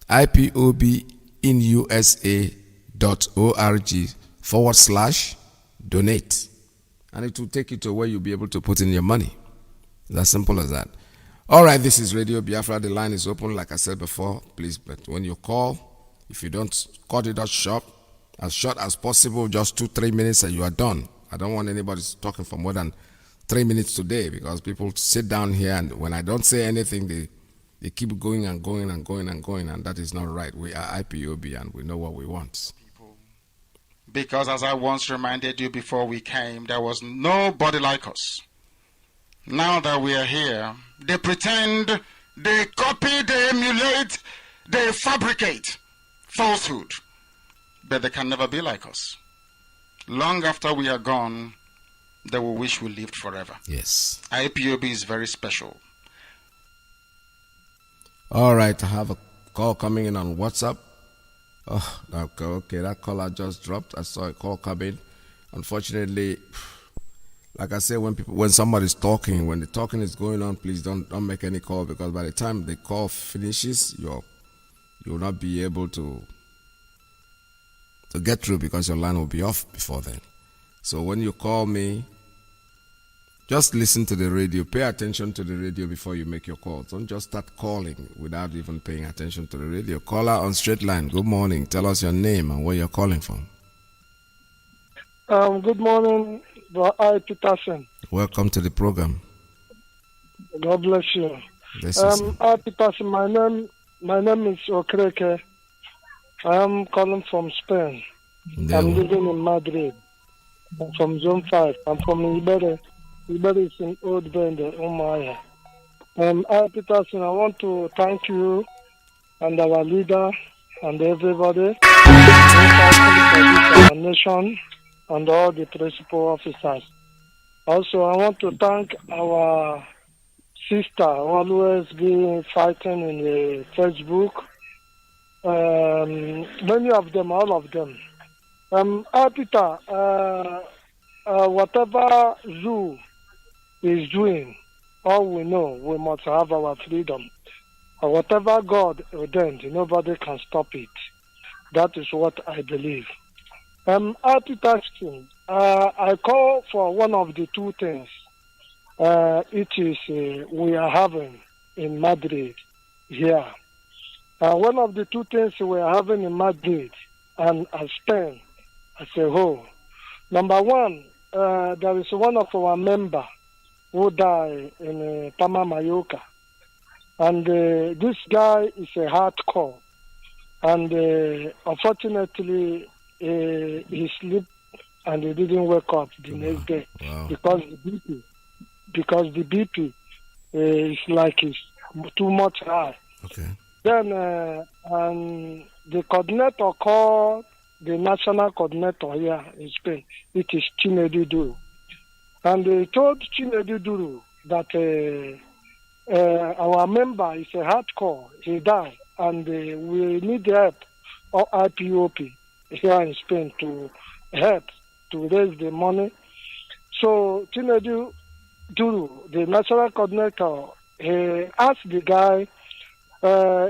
ipobinusa.org /donate. And it will take you to where you'll be able to put in your money. It's as simple as that. All right, this is Radio Biafra. The line is open, like I said before. Please, but when you call, if you don't cut it short as possible, just 2-3 minutes and you are done. I don't want anybody talking for more than 3 minutes today because people sit down here and when I don't say anything, they keep going and going and going and going, and that is not right. We are IPOB and we know what we want. Because as I once reminded you before we came, there was nobody like us. Now that we are here, they pretend, they copy, they emulate, they fabricate falsehood. But they can never be like us. Long after we are gone, they will wish we lived forever. Yes. IPOB is very special. All right, I have a call coming in on WhatsApp. Oh, okay, that caller just dropped. I saw a call coming. Unfortunately, like I say, when somebody's talking, when the talking is going on, please don't make any call because by the time the call finishes, you'll not be able to get through because your line will be off before then. So when you call me, just listen to the radio. Pay attention to the radio before you make your calls. Don't just start calling without even paying attention to the radio. Caller on straight line. Good morning. Tell us your name and where you're calling from. Good morning, I Peterson. Welcome to the program. God bless you. I Peterson. My name is Okreke. I am calling from Spain. I'm living in Madrid. I'm from Zone 5. I'm from Ibere. Ibere is in Old Bende, Umaya. I Peterson, I want to thank you and our leader and everybody our nation and all the principal officers. Also, I want to thank our sister always been fighting in the Facebook. Many of them, all of them. Peter, whatever zoo is doing, all we know, we must have our freedom. Whatever God ordained, nobody can stop it. That is what I believe. Peter, I call for one of the two things. It is we are having in Madrid here. One of the two things we're having in Madrid and Spain as a whole. Number one, there is one of our members who died in Palma, Mallorca. And this guy is a hardcore. And unfortunately, he slept and he didn't wake up the next day because the BP is like it's too much high. Okay. Then the coordinator called the national coordinator here in Spain. It is Chinedu Duru. And they told Chinedu Duru that our member is a hardcore. He died. And we need help or IPOP here in Spain to help to raise the money. So Chinedu Duru, the national coordinator, he asked the guy,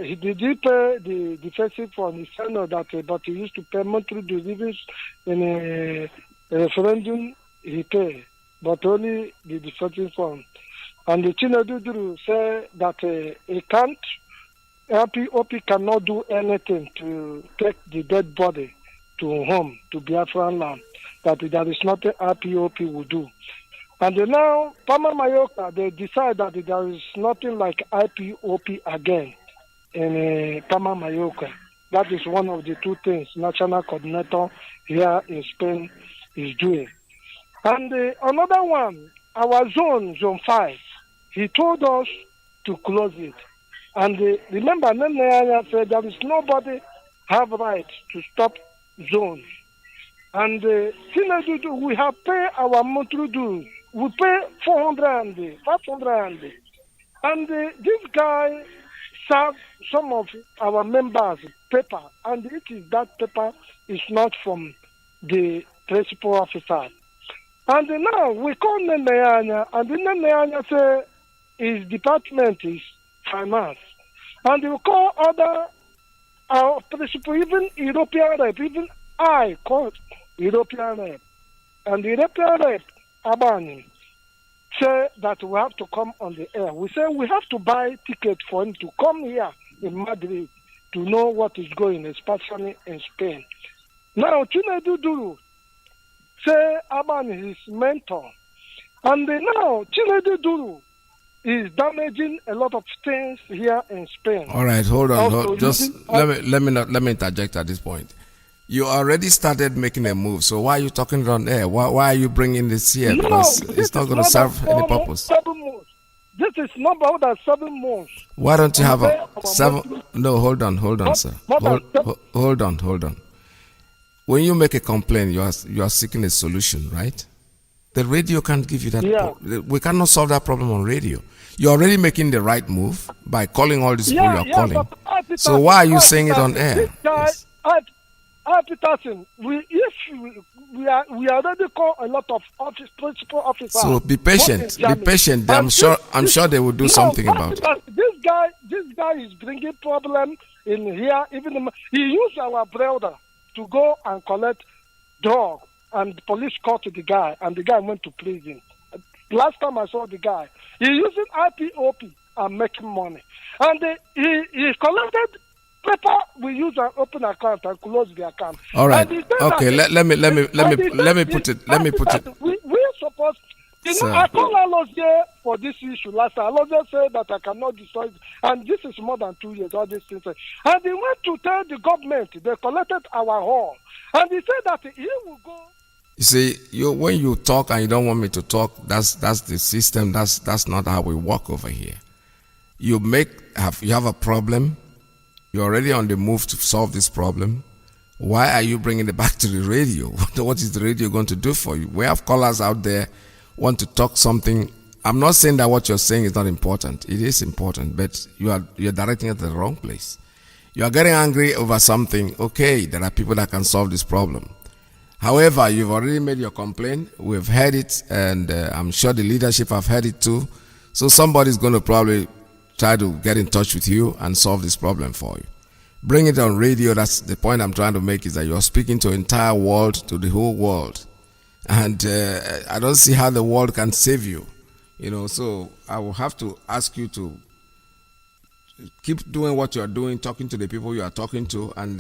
he did pay the defensive fund. He said no, that, but he used to pay monthly deliveries in a referendum. He paid, but only the defensive fund. And the Chinedu Duru said that he can't. IPOP cannot do anything to take the dead body to home, to Biafra land. That there is nothing IPOP will do. And now, Palma Mallorca, they decide that there is nothing like IPOP again in Palma Mallorca. That is one of the two things national coordinator here in Spain is doing. And another one, our zone 5, he told us to close it. And remember, Nene said there is nobody have right to stop zones. And we have paid our monthly dues. We pay 400 and 500. And this guy served some of our members paper. And it is that paper is not from the principal officer. And now we call Nene and Nene say his department is finance. And you call other principal, even European rep, even I called European rep. And the European rep, Abani, say that we have to come on the air. We say we have to buy ticket for him to come here in Madrid to know what is going, especially in Spain. Now, Chinedu Duru say Abani is his mentor. And now, Chinedu Duru is damaging a lot of things here in Spain. All right, hold on. Let me interject at this point. You already started making a move, so why are you talking on air? Why are you bringing this here? Because it's not going to serve any purpose. This is not more than 7 months. Why don't you have a 7? No, hold on, sir. Hold on. When you make a complaint, you are seeking a solution, right? The radio can't give you that. Yeah. We cannot solve that problem on radio. You're already making the right move by calling all these people you're calling. So why are you saying it on air? This guy, Peterson, we already call a lot of principal officers. So be patient. Be patient. I'm sure they will do something about it. This guy is bringing problem in here. Even he used our brother to go and collect dog, and the police caught the guy, and the guy went to prison. Last time I saw the guy, he using IPOP and making money, and he collected paper. We use an open account and close the account. All right. Okay. Let me put it. We supposed. I called Alozie for this issue last time. Alozie said that I cannot destroy it. And this is more than 2 years, all these things. And he went to tell the government, they collected our hall. And he said that he will go. You see, when you talk and you don't want me to talk, that's the system. That's not how we work over here. You have a problem. You're already on the move to solve this problem. Why are you bringing it back to the radio? What is the radio going to do for you? We have callers out there want to talk something. I'm not saying that what you're saying is not important. It is important, but you're directing it at the wrong place. You are getting angry over something. Okay, there are people that can solve this problem. However, you've already made your complaint. We've heard it, and I'm sure the leadership have heard it too. So somebody's going to probably try to get in touch with you and solve this problem for you. Bring it on radio. That's the point I'm trying to make, is that you're speaking to the entire world, to the whole world. And I don't see how the world can save you. So I will have to ask you to keep doing what you're doing, talking to the people you are talking to, and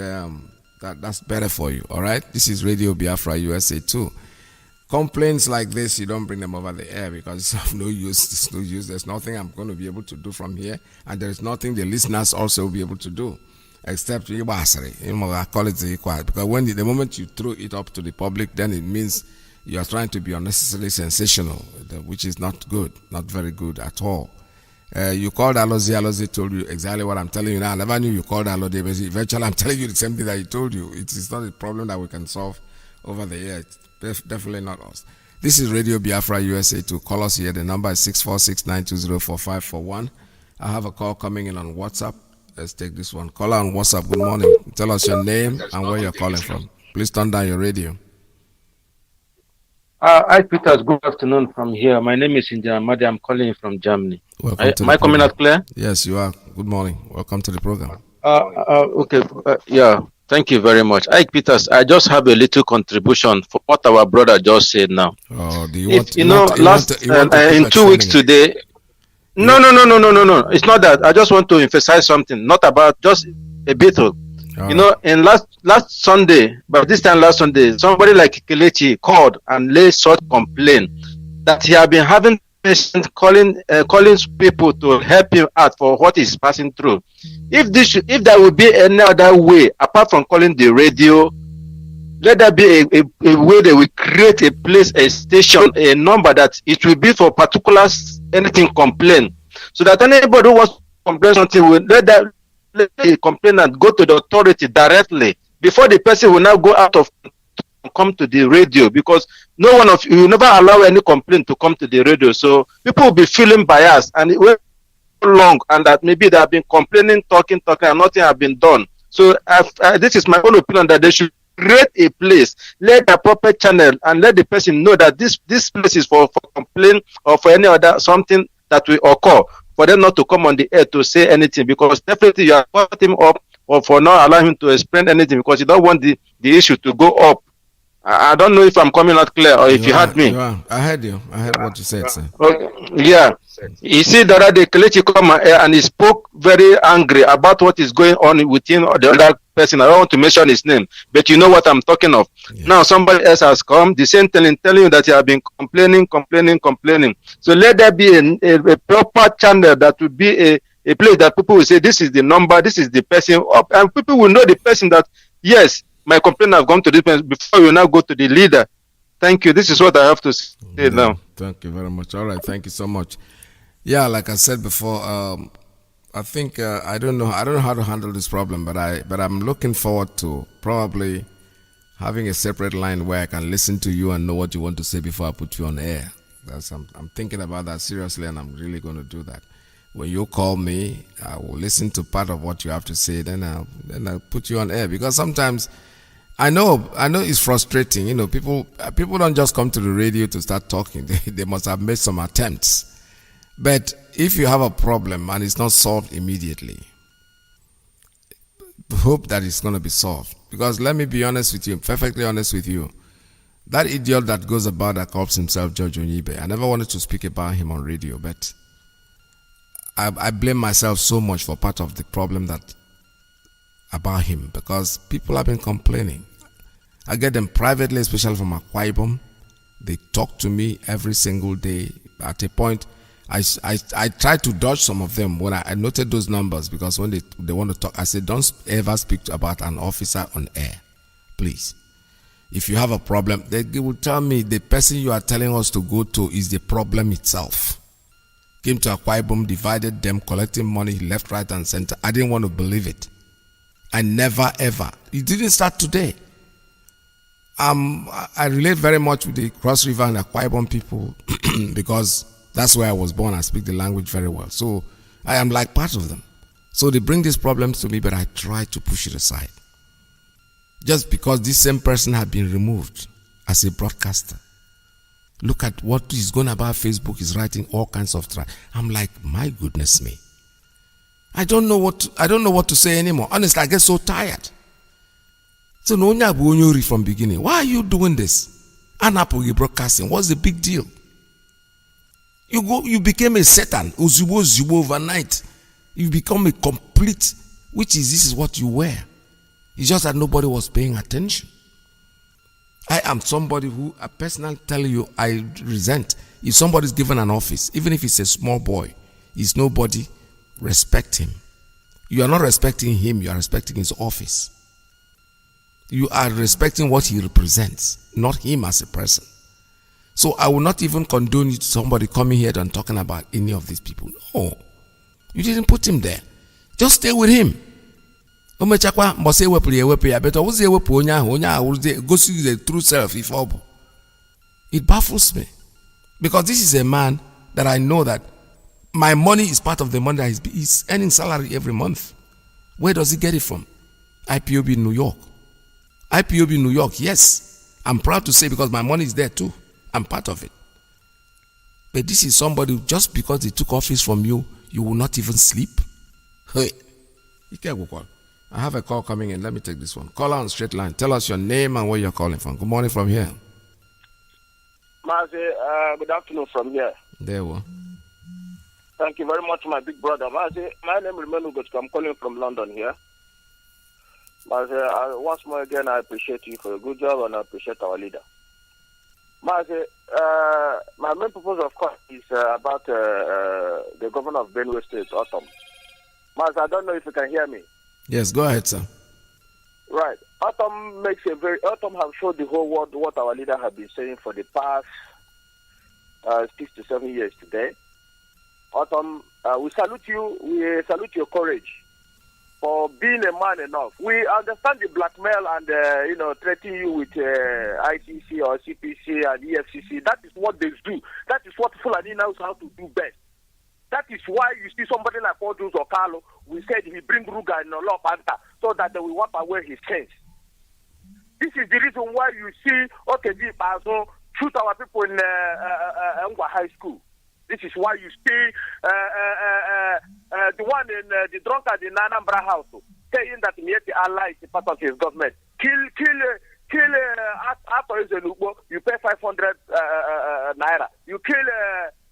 that's better for you. All right. This is Radio Biafra USA 2. Complaints like this, you don't bring them over the air because it's of no use. It's no use. There's nothing I'm going to be able to do from here, and there's nothing the listeners also will be able to do, except I call it the quiet. Because when the moment you throw it up to the public, then it means you are trying to be unnecessarily sensational, which is not good, not very good at all. You called Alozi. Alozi told you exactly what I'm telling you now. I never knew you called Alozi, but eventually I'm telling you the same thing that he told you. It is not a problem that we can solve over the air. It's definitely not us. This is Radio Biafra USA 2. Call us here. The number is 646-920-4541. I have a call coming in on WhatsApp. Let's take this one. Caller on WhatsApp. Good morning. Tell us your name and where you're calling from. Please turn down your radio. Hi, Peters. Good afternoon from here. My name is India Madi. I'm calling from Germany. Welcome Am I coming out clear? Yes, you are. Good morning. Welcome to the program. Okay. Yeah. Thank you very much. Ike Peters, I just have a little contribution for what our brother just said now. Oh, do you in 2 weeks today? No. It's not that. I just want to emphasize something, not about just a bit. In last Sunday, but this time last Sunday, somebody like Kelechi called and laid such complaint that he had been having patients calling people to help him out for what he's passing through. If there would be any other way apart from calling the radio, let there be a way that we create a place, a station, a number that it will be for particulars, anything complaint, so that anybody who wants to complain something will let the complainant go to the authority directly before the person will now go out of come to the radio, because no one of you never allow any complaint to come to the radio, so people will be feeling biased and it will be long, and that maybe they have been complaining, talking and nothing have been done. So this is my own opinion, that they should create a place, let a proper channel, and let the person know that this place is for complaint or for any other something that will occur, for them not to come on the air to say anything, because definitely you are putting him up or for not allowing him to explain anything, because you don't want the issue to go up. I don't know if I'm coming out clear or if you heard me. I heard you. I heard what you said, sir. Okay. Yeah. You see, the other day, Kelechi come and he spoke very angry about what is going on within the other person. I don't want to mention his name, but you know what I'm talking of. Yeah. Now somebody else has come, the same telling you that you have been complaining. So let there be a proper channel that will be a place that people will say, this is the number, this is the person, and people will know the person that, yes, my complaint have gone to this person before you now go to the leader. Thank you. This is what I have to say now. Thank you very much. All right. Thank you so much. Yeah, like I said before, I think I don't know how to handle this problem, but I'm looking forward to probably having a separate line where I can listen to you and know what you want to say before I put you on air. I'm thinking about that seriously, and I'm really going to do that. When you call me, I will listen to part of what you have to say, then I'll put you on air, because sometimes I know it's frustrating. You know, people don't just come to the radio to start talking. They must have made some attempts. But if you have a problem and it's not solved immediately, hope that it's going to be solved. Because let me be honest with you, perfectly honest with you, that idiot that goes about that calls himself George Onyibe, I never wanted to speak about him on radio, but I blame myself so much for part of the problem about him, because people have been complaining. I get them privately, especially from Akwa Ibom. They talk to me every single day. At a point, I tried to dodge some of them when I noted those numbers, because when they want to talk, I said, don't ever speak about an officer on air, please. If you have a problem, they will tell me the person you are telling us to go to is the problem itself. Came to Akwa Ibom, divided them, collecting money left, right, and center. I didn't want to believe it. I never ever. It didn't start today. I relate very much with the Cross River and Akwa Ibom people because that's where I was born. I speak the language very well. So I am like part of them. So they bring these problems to me, but I try to push it aside. Just because this same person had been removed as a broadcaster. Look at what he's going about Facebook. He's writing all kinds of trash. I'm like, my goodness me. I don't know what to say anymore. Honestly, I get so tired. So no from beginning. Why are you doing this? Anapogi broadcasting. What's the big deal? You became a Satan, Uzubo overnight. You become a complete, this is what you wear. It's just that nobody was paying attention. I am somebody who I personally tell you I resent. If somebody's given an office, even if it's a small boy, is nobody, respect him. You are not respecting him, you are respecting his office. You are respecting what he represents, not him as a person. So I will not even condone you to somebody coming here and talking about any of these people. No. You didn't put him there. Just stay with him. But goes the true self, Ipob. It baffles me. Because this is a man that I know that my money is part of the money that he's earning salary every month. Where does he get it from? IPOB New York. IPOB New York, yes. I'm proud to say because my money is there too. I'm part of it. But this is somebody, just because they took office from you, you will not even sleep. Hey, I have a call coming in. Let me take this one. Call on straight line. Tell us your name and where you're calling from. Good morning from here. Mazi, good afternoon from here. There we go. Thank you very much, my big brother. Mazi, my name is Menu Gochka. I'm calling from London here. Mazi, once more again, I appreciate you for your good job and I appreciate our leader. Mazi, my main purpose, of course, is about the governor of Benue State, Autumn. Mazi, I don't know if you can hear me. Yes, go ahead, sir. Right. Autumn have showed the whole world what our leader has been saying for the past 6 to 7 years today. Autumn, we salute you. We salute your courage for being a man enough. We understand the blackmail and threatening you with ICC or CPC and EFCC. That is what they do. That is what Fulani knows how to do best. That is why you see somebody like Odus or Carlo. We said he bring Ruga and Olo Panta so that they will wipe away his chains. This is the reason why you see OKD Pazo shoot our people in Ngwa High School. This is why you see the one in the drunkard in Anambra House saying that Mieti Allah is part of his government. Kill after you pay 500 naira. You kill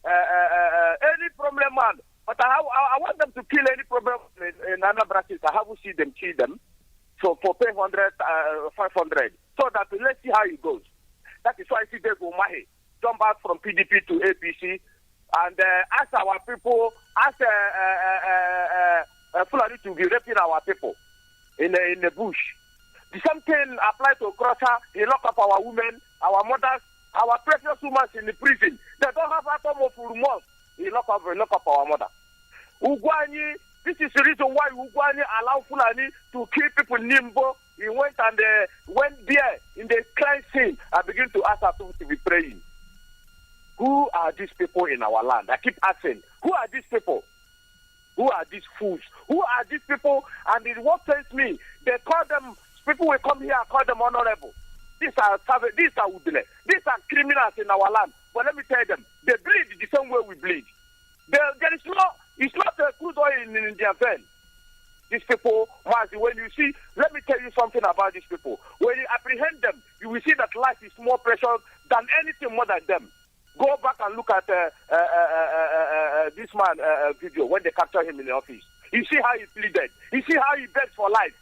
any problem man. But I want them to kill any problem in Anambra State. I haven't seen them kill them. So for pay 500. So that let's see how it goes. That is why I see they go Mahi jump out from PDP to APC and ask our people, ask Fulani to be raping our people in the bush. The same thing applies to Crusher. He lock up our women, our mothers, our precious women in the prison. They don't have atom of remorse. He lock up our mother. Ugwani, this is the reason why Ugwani allow Fulani to kill people in Nimbo. He went and went there in the crime scene and begin to ask our people to be praying. Who are these people in our land? I keep asking, who are these people? Who are these fools? Who are these people? And in what sense me? They call them, people will come here and call them honorable. These are Udile. These are criminals in our land. But let me tell them, they bleed the same way we bleed. There is no, it's not a crude oil in their vein. These people, Mazi, when you see, let me tell you something about these people. When you apprehend them, you will see that life is more precious than anything more than them. Go back and look at this man video when they capture him in the office. You see how he pleaded. You see how he begged for life.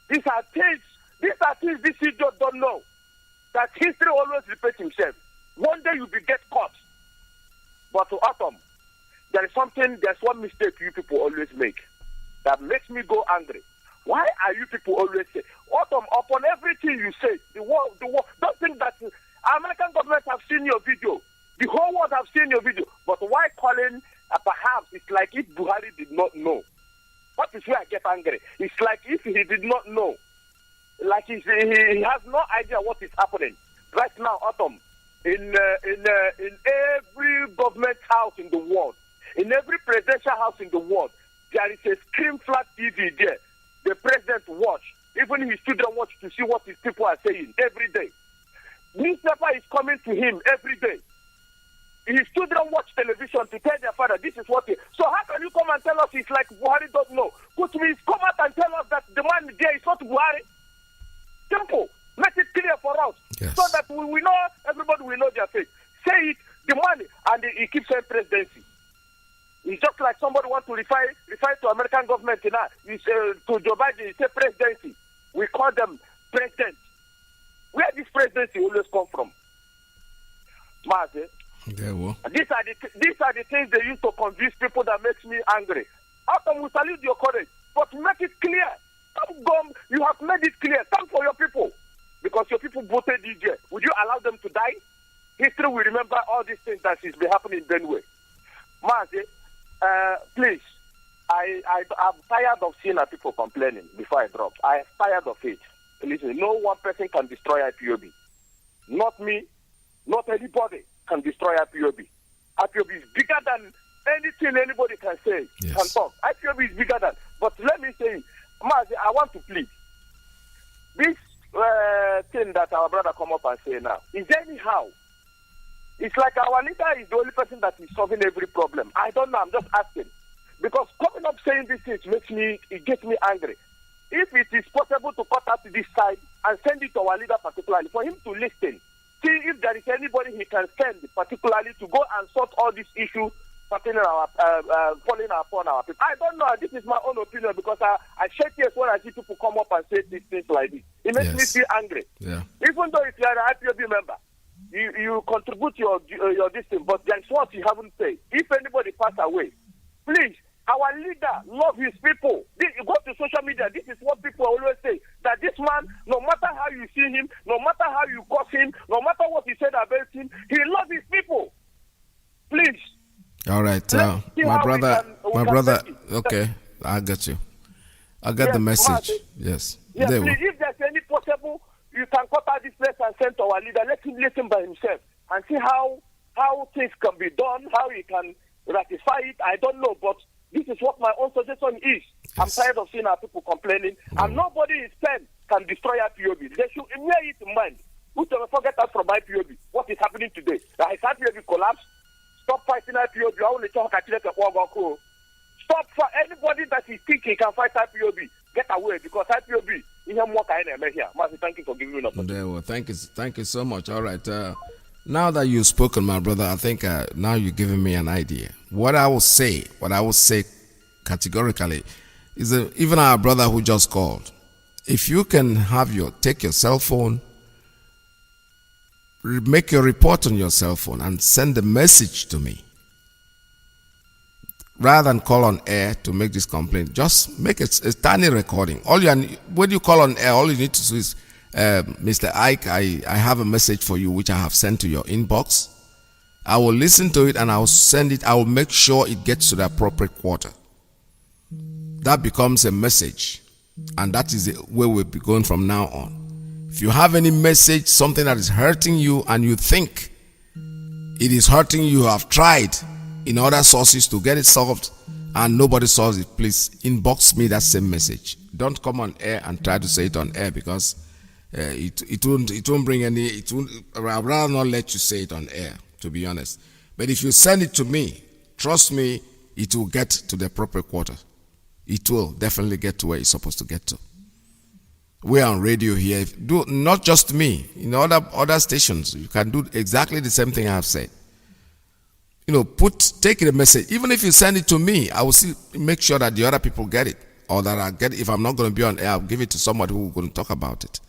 These are things this idiot don't know. That history always repeats himself. One day you will get caught. But to Autumn, there's one mistake you people always make that makes me go angry. Why are you people always say, Autumn, upon everything you say, the world, don't think that American government have seen your video. The whole world have seen your video. But why calling, perhaps it's like if Buhari did not know. What is where I get angry? It's like if he did not know. Like he has no idea what is happening. Right now, Autumn, in every government house in the world, in every presidential house in the world, there is a screen flat TV there. The president watch. Even his children watch to see what his people are saying every day. Newspaper is coming to him every day. His children watch television to tell their father, this is what he... So how can you come and tell us it's like Buhari don't know? Which means come out and tell us that the man there is not Buhari. Simple. Make it clear for us. Yes. So that we know, everybody will know their face. Say it, the money, and he keeps saying presidency. It's just like somebody wants to refer to American government now. You say to Joe Biden, you say presidency. We call them president. Where this presidency always come from? Mazi. These are the things they use to convince people that makes me angry. After we salute your courage, but make it clear. You have made it clear. Stand for your people. Because your people voted DJ. Would you allow them to die? History will remember all these things that has been happening in Benue. Mazi, please, I'm tired of seeing our people complaining before I drop. I'm tired of it. Listen, no one person can destroy IPOB. Not me, not anybody can destroy IPOB. IPOB is bigger than anything anybody can say, can talk. IPOB is bigger than. But let me say, Mazi, I want to plead. This thing that our brother come up and say now is anyhow. It's like our leader is the only person that is solving every problem. I don't know, I'm just asking. Because coming up saying these things it gets me angry. If it is possible to cut out this side and send it to our leader particularly, for him to listen, see if there is anybody he can send particularly to go and sort all these issues falling upon our people. I don't know, this is my own opinion because I shed tears when I see people come up and say these things like this. It makes me feel angry. Yeah. Even though if you are an IPOB member, you contribute your this thing, but there is what you haven't said. If anybody pass away, please, our leader love his people. You go to social media, this is what people always say, that this man, no matter how you see him, no matter how you curse him, no matter what he said about him, he loves his people. Please. All right, my brother, okay, I got you. I got the message. Yes. Yes, please, if there's any possible, you can cut out this place and send to our leader. Let him listen by himself and see how things can be done, how he can ratify it. I don't know, but this is what my own suggestion is. Yes. I'm tired of seeing our people complaining, and nobody in Spain can destroy IPOB. They should bear it in mind. We should forget us from IPOB. What is happening today? Has IPOB collapsed? Stop fighting IPOB. I want to talk at Stop for anybody that is thinking can fight IPOB. Get away because IPOB is more kind of here. Mazi, thank you for giving me an opportunity. Thank you so much. All right. Now that you've spoken, my brother, I think now you're giving me an idea. What I will say categorically is that even our brother who just called, if you can take your cell phone, make your report on your cell phone and send a message to me. Rather than call on air to make this complaint, just make a tiny recording. When you call on air, all you need to do is, Mr. Iyke, I have a message for you which I have sent to your inbox. I will listen to it and I will send it. I will make sure it gets to the appropriate quarter. That becomes a message, and that is where we'll be going from now on. If you have any message, something that is hurting you, and you think it is hurting you, have tried in other sources to get it solved, and nobody solves it, please inbox me that same message. Don't come on air and try to say it on air because it won't bring any. I'd rather not let you say it on air, to be honest. But if you send it to me, trust me, it will get to the appropriate quarter. It will definitely get to where it's supposed to get to. We are on radio here. Not just me. In other stations, you can do exactly the same thing I have said. Take the message. Even if you send it to me, I will still make sure that the other people get it, or that I get it. If I'm not going to be on air, I'll give it to somebody who is going to talk about it.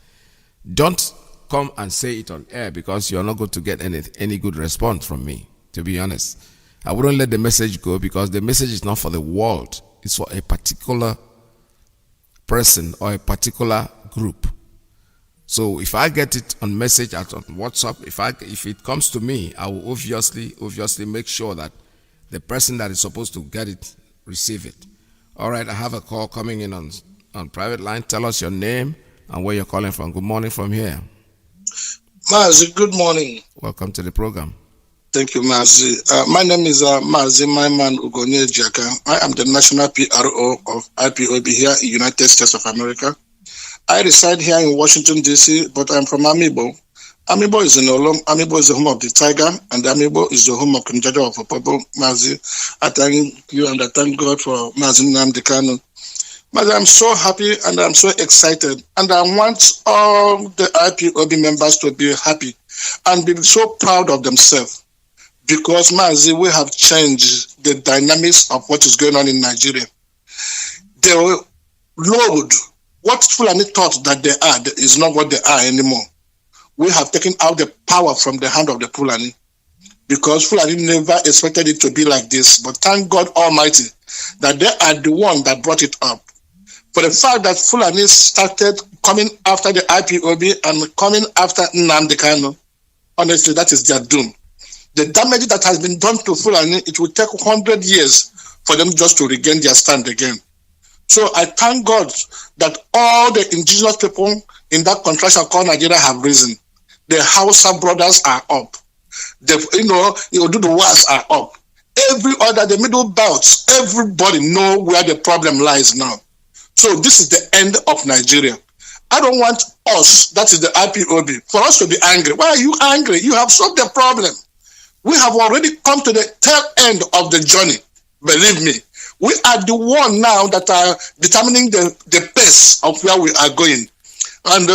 Don't come and say it on air because you're not going to get any good response from me, to be honest. I wouldn't let the message go because the message is not for the world. It's for a particular person or a particular group. So if I get it on message on WhatsApp, if it comes to me, I will obviously make sure that the person that is supposed to get it receive it. All right, I have a call coming in on private line. Tell us your name and where you're calling from. Good morning from here. Mazi, good morning. Welcome to the program. Thank you, Mazi. My name is Mazi, my man Ugonye Jaka. I am the national PRO of IPOB here in United States of America. I reside here in Washington, D.C., but I'm from Amibo. Amibo is in Olom. Amibo is the home of the tiger, and Amibo is the home of Kinjaja of Ipob. Mazi, I thank you and I thank God for Mazi Nnamdi Kanu. Mazi, I'm so happy and I'm so excited, and I want all the IPOB members to be happy and be so proud of themselves. Because, Mazi, we have changed the dynamics of what is going on in Nigeria. The load, what Fulani thought that they are, is not what they are anymore. We have taken out the power from the hand of the Fulani, because Fulani never expected it to be like this. But thank God Almighty that they are the one that brought it up. For the fact that Fulani started coming after the IPOB and coming after Nnamdi Kanu, honestly, that is their doom. The damage that has been done to Fulani, it will take 100 years for them just to regain their stand again. So I thank God that all the indigenous people in that contraction called Nigeria have risen. The Hausa brothers are up. The Oduduwas are up. Every other, the middle belts, everybody know where the problem lies now. So this is the end of Nigeria. I don't want us, that is the IPOB, for us to be angry. Why are you angry? You have solved the problem. We have already come to the tail end of the journey. Believe me. We are the one now that are determining the pace of where we are going. And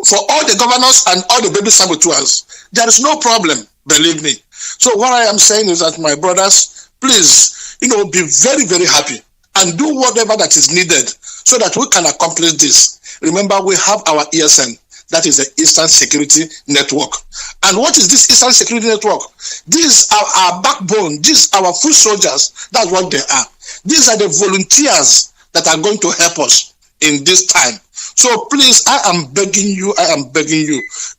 for all the governors and all the baby saboteurs, there is no problem, believe me. So what I am saying is that, my brothers, please, be very, very happy and do whatever that is needed so that we can accomplish this. Remember, we have our ESN, that is the Eastern Security Network. And what is this Eastern Security Network? These are our backbone. These are our foot soldiers. That's what they are. These are the volunteers that are going to help us in this time. So please, I am begging you.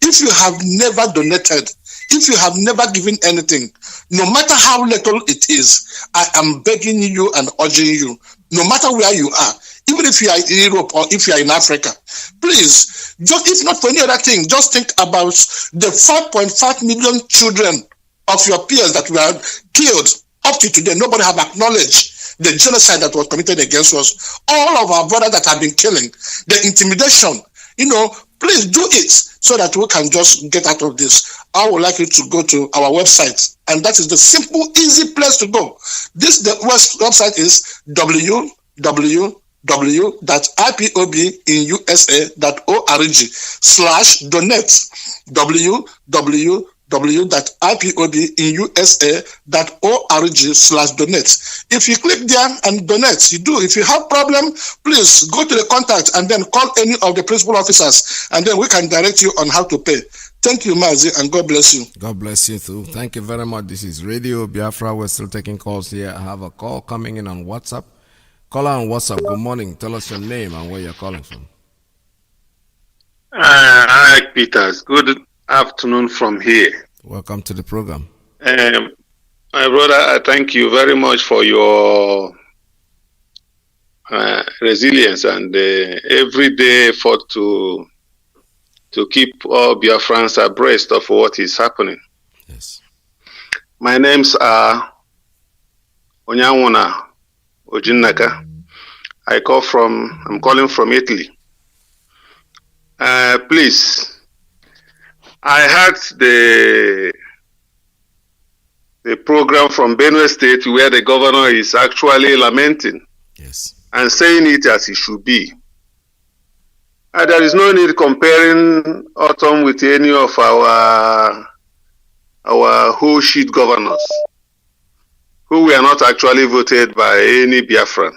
If you have never donated, if you have never given anything, no matter how little it is, I am begging you and urging you, no matter where you are, even if you are in Europe or if you are in Africa, please, just if not for any other thing, just think about the 5.5 million children of your peers that were killed up to today. Nobody have acknowledged the genocide that was committed against us. All of our brothers that have been killing, the intimidation, please do it so that we can just get out of this. I would like you to go to our website, and that is the simple, easy place to go. The website is www.ipobinusa.org/donate. www.ipobinusa.org/donate. If you click there and donate, you do. If you have problem, please go to the contact and then call any of the principal officers, and then we can direct you on how to pay. Thank you, Mazi, and God bless you. God bless you too. Thank you very much. This is Radio Biafra. We're still taking calls here. I have a call coming in on WhatsApp. Caller on WhatsApp. Good morning. Tell us your name and where you're calling from. Hi, Peters. Good afternoon from here. Welcome to the program. My brother, I thank you very much for your resilience and everyday effort to keep all Biafrans abreast of what is happening. Yes. My names are Onyanwuna Ojinnaka. I'm calling from Italy. Please, I had the program from Benue State where the governor is actually lamenting, yes, and saying it as it should be. There is no need comparing Autumn with any of our whole sheet governors who were not actually voted by any Biafran.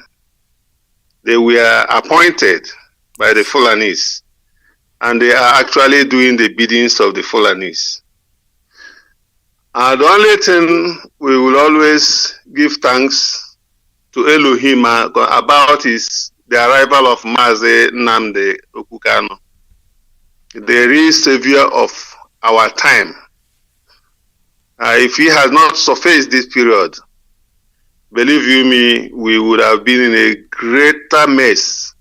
They were appointed by the Fulanis, and they are actually doing the biddings of the Fulanis. The only thing we will always give thanks to Elohim about is the arrival of Mazi Nnamdi Kanu, the real savior of our time. If he has not surfaced this period, believe you me, we would have been in a greater mess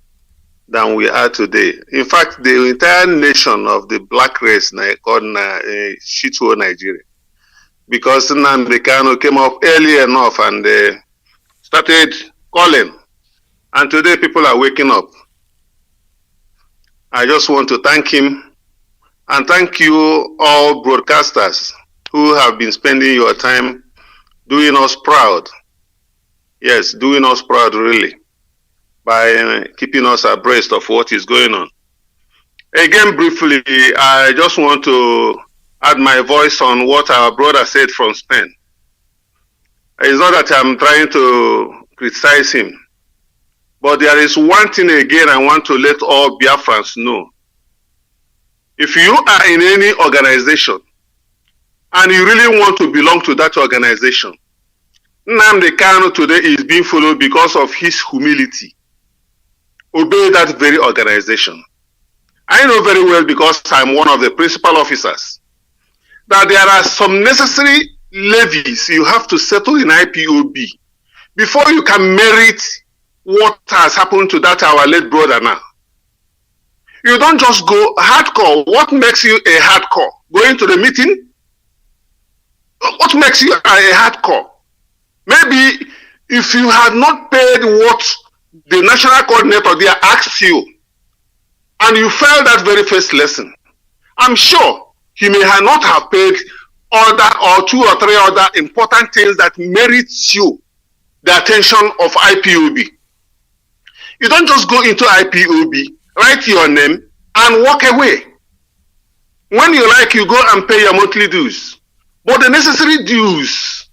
than we are today. In fact, the entire nation of the black race called Shituo Nigeria, because Nnamdi Kanu came up early enough and started calling. And today people are waking up. I just want to thank him and thank you all broadcasters who have been spending your time doing us proud. Yes, doing us proud really, by keeping us abreast of what is going on. Again, briefly, I just want to add my voice on what our brother said from Spain. It's not that I'm trying to criticize him. But there is one thing again I want to let all Biafrans know. If you are in any organization and you really want to belong to that organization, Nnamdi Kanu today is being followed because of his humility. Obey that very organization. I know very well, because I'm one of the principal officers, that there are some necessary levies you have to settle in IPOB before you can merit what has happened to that our late brother now. You don't just go hardcore. What makes you a hardcore? Going to the meeting? What makes you a hardcore? Maybe if you had not paid what the national coordinator there asked you, and you failed that very first lesson, I'm sure he may not have paid other or 2 or 3 other important things that merits you the attention of IPOB. You don't just go into IPOB, write your name, and walk away. When you like, you go and pay your monthly dues. But the necessary dues,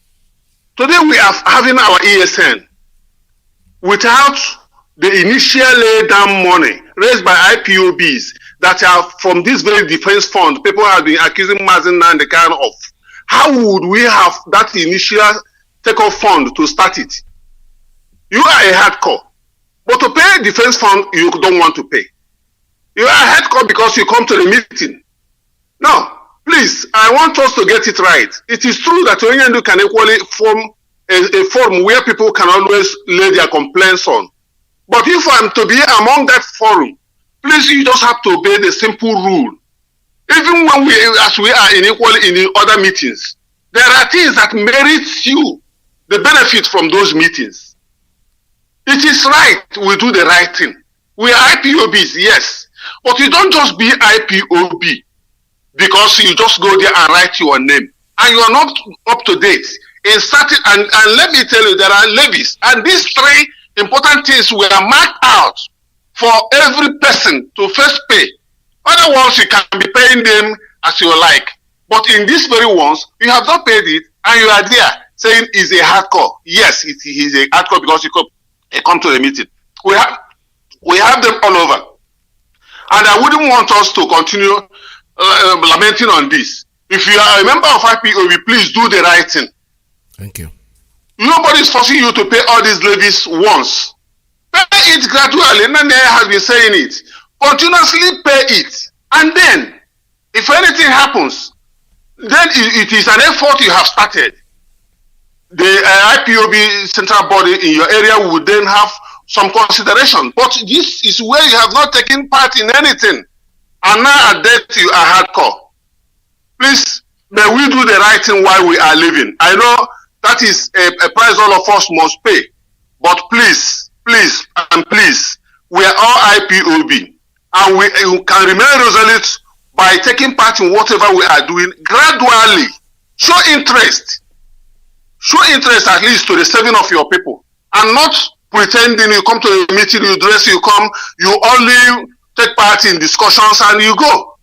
today we are having our ESN. Without the initial lay down money raised by IPOBs that are from this very defense fund, people have been accusing Mazi and the kind of, how would we have that initial take-off fund to start it? You are a hardcore. But to pay a defense fund, you don't want to pay. You are a hardcore because you come to the meeting. Now, please, I want us to get it right. It is true that Onyendu can equally form a forum where people can always lay their complaints on. But if I'm to be among that forum, please, you just have to obey the simple rule. Even when as we are inequally in other meetings, there are things that merit you the benefit from those meetings. It is right, we do the right thing. We are IPOBs, yes. But you don't just be IPOB because you just go there and write your name. And you are not up to date. In certain, and let me tell you, there are levies. And these 3 important things were marked out for every person to first pay. Other ones, you can be paying them as you like. But in these very ones, you have not paid it, and you are there saying it's a hardcore. Yes, it is a hardcore because you come to the meeting. We have them all over. And I wouldn't want us to continue lamenting on this. If you are a member of IPOB, please do the right thing. Thank you. Nobody is forcing you to pay all these levies once. Pay it gradually. Nane has been saying it. Continuously pay it. And then, if anything happens, then it is an effort you have started. The IPOB central body in your area would then have some consideration. But this is where you have not taken part in anything. And now at that you are hardcore. Please, may we do the right thing while we are living. I know that is a price all of us must pay. But please, please, and please, we are all IPOB. And we can remain resolute by taking part in whatever we are doing gradually. Show interest. Show interest at least to the saving of your people. And not pretending you come to the meeting, you dress, you come, you only take part in discussions and you go.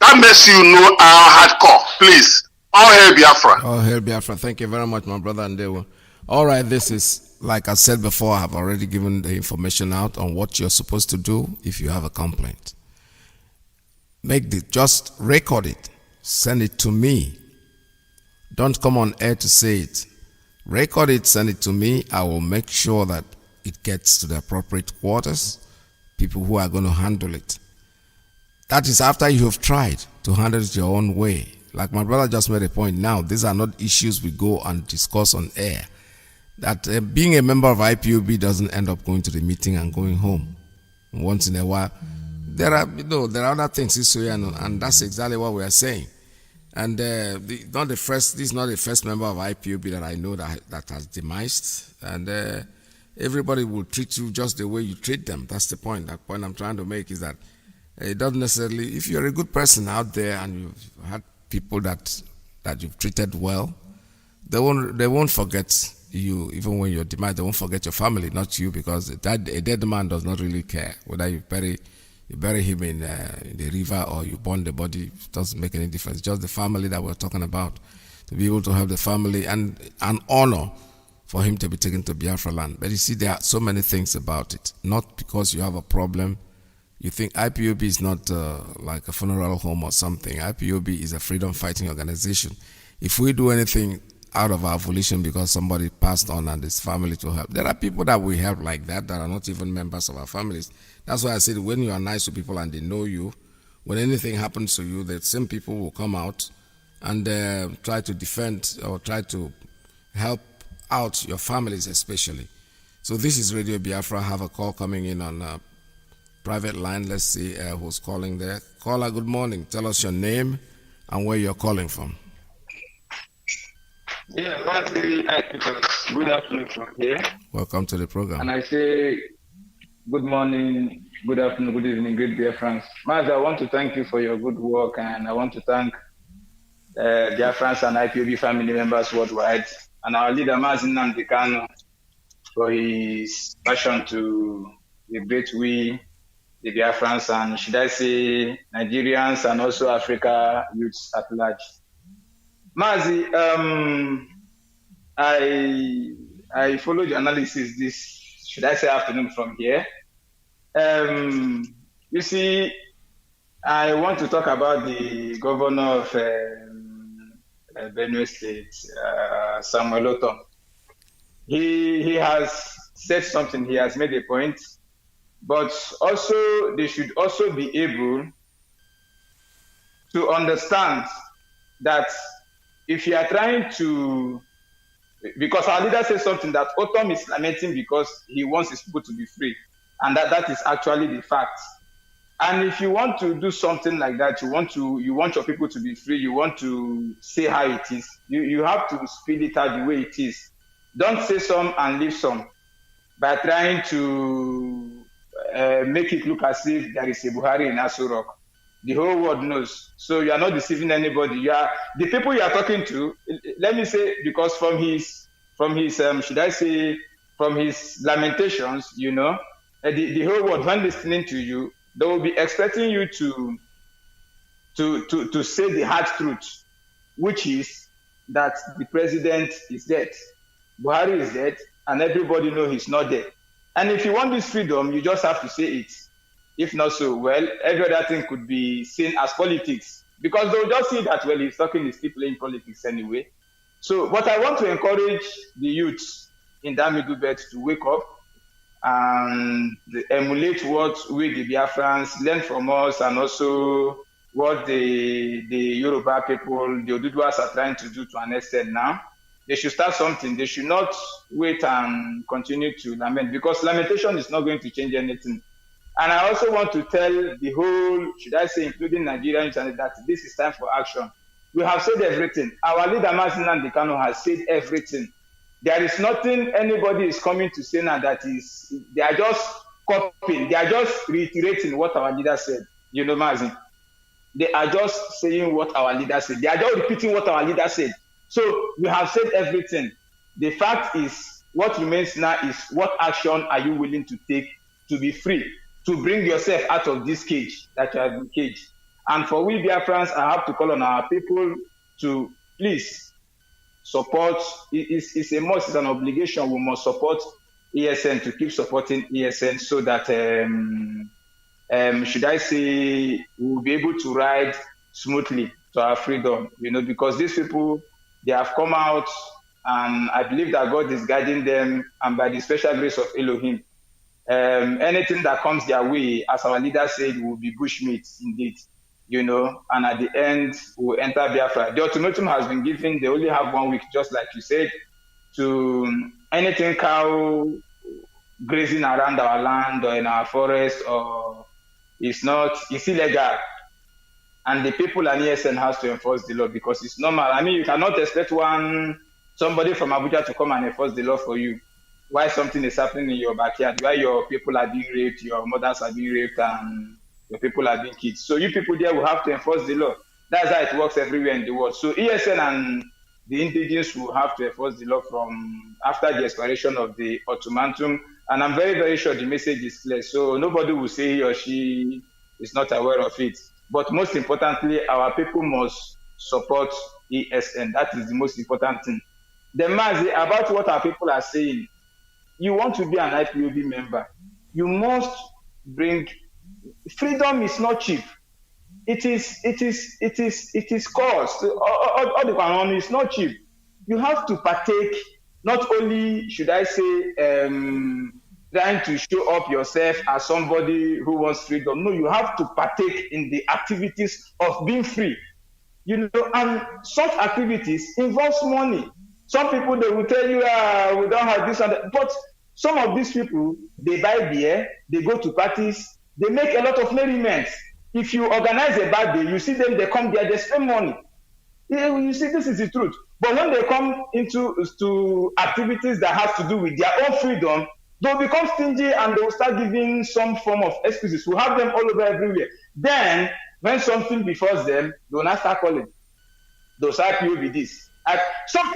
That makes you know our hardcore. Please. All hail Biafra. All hail Biafra. Thank you very much, my brother Ndewo. All right, this is, like I said before, I have already given the information out on what you're supposed to do if you have a complaint. Just record it. Send it to me. Don't come on air to say it. Record it, send it to me. I will make sure that it gets to the appropriate quarters, people who are going to handle it. That is after you have tried to handle it your own way. Like my brother just made a point now, these are not issues we go and discuss on air. That being a member of IPOB doesn't end up going to the meeting and going home. Once in a while, there are other things, and that's exactly what we are saying. And this is not the first member of IPOB that I know that has demised. And everybody will treat you just the way you treat them. That's the point. That point I'm trying to make is that it doesn't necessarily, if you're a good person out there and you've had people that you've treated well, they won't forget you. Even when you're demised, they won't forget your family, not you, because a dead man does not really care whether you bury him in the river or you burn the body. It doesn't make any difference. Just the family that we're talking about. to be able to help the family, and an honor for him to be taken to Biafra land. But you see, there are so many things about it. Not because you have a problem. You think IPOB is not like a funeral home or something. IPOB is a freedom fighting organization. If we do anything out of our volition because somebody passed on and his family to help, there are people that we help like that are not even members of our families. That's why I said when you are nice to people and they know you, when anything happens to you, the same people will come out and try to defend or try to help out your families especially. So this is Radio Biafra. I have a call coming in on a private line. Let's see who's calling there. Caller, good morning. Tell us your name and where you're calling from. Yeah, Mazi, good afternoon from here. Welcome to the program. And I say good morning, good afternoon, good evening, good Biafrans. Mazi, I want to thank you for your good work, and I want to thank Biafrans and IPOB family members worldwide, and our leader Mazi Nnamdi Kanu for his passion to liberate we, the Biafrans, and should I say Nigerians and also Africa youths at large. Mazi, I followed your analysis this, should I say, afternoon from here. You see, I want to talk about the governor of Benue State, Samuel Otom. He has said something, he has made a point, but also they should also be able to understand that if you are trying to, because our leader says something that Otom is lamenting because he wants his people to be free, and that is actually the fact. And if you want to do something like that, you want your people to be free, you want to say how it is, you have to speed it out the way it is. Don't say some and leave some by trying to make it look as if there is a Buhari in Aso Rock. The whole world knows. So you are not deceiving anybody. You are the people you are talking to. Let me say, because from his should I say, from his lamentations, you know, the whole world, when listening to you, they will be expecting you to say the hard truth, which is that the president is dead, Buhari is dead, and everybody knows he's not dead. And if you want this freedom, you just have to say it. If not so, well, every other thing could be seen as politics, because they'll just see that, well, he's still playing politics anyway. So, but I want to encourage the youths in that middle belt to wake up and emulate what we, the Biafrans, learn from us, and also what the Yoruba people, the Oduduwas are trying to do to an extent now. They should start something. They should not wait and continue to lament, because lamentation is not going to change anything. And I also want to tell the whole, should I say, including Nigerians, that this is time for action. We have said everything. Our leader, Mazi Nnamdi Kanu, has said everything. There is nothing anybody is coming to say now that is, they are just copying. They are just reiterating what our leader said. You know, Mazi. They are just saying what our leader said. They are just repeating what our leader said. So we have said everything. The fact is, what remains now is what action are you willing to take to be free, to bring yourself out of this cage that you have been caged. And for we Biafrans, I have to call on our people to please support. It's a must, it's an obligation. We must support ESN, to keep supporting ESN, so that, should I say, we'll be able to ride smoothly to our freedom, you know, because these people, they have come out, and I believe that God is guiding them, and by the special grace of Elohim, anything that comes their way, as our leader said, will be bushmeat indeed, you know, and at the end, we'll enter Biafra. The ultimatum has been given. They only have 1 week, just like you said, to anything cow grazing around our land or in our forest, or it's illegal. And the people and ESN has to enforce the law, because it's normal. I mean, you cannot expect somebody from Abuja to come and enforce the law for you. Why something is happening in your backyard, why your people are being raped, your mothers are being raped, and your people are being killed. So you people there will have to enforce the law. That's how it works everywhere in the world. So ESN and the indigenous will have to enforce the law from after the expiration of the ultimatum. And I'm very, very sure the message is clear. So nobody will say he or she is not aware of it. But most importantly, our people must support ESN. That is the most important thing. The Mazi, about what our people are saying, you want to be an IPOB member, you must bring freedom. Is not cheap. It is cost. All the one is not cheap. You have to partake. Not only should I say trying to show up yourself as somebody who wants freedom. No, you have to partake in the activities of being free. And such activities involves money. Some people, they will tell you, we don't have this and that. But some of these people, they buy beer, they go to parties, they make a lot of merriment. If you organize a bad day, you see them, they come there, they spend money. You see, this is the truth. But when they come into activities that have to do with their own freedom, they'll become stingy and they'll start giving some form of excuses. We have them all over everywhere. Then, when something befalls them, they'll not start calling. Those IPOB this. Some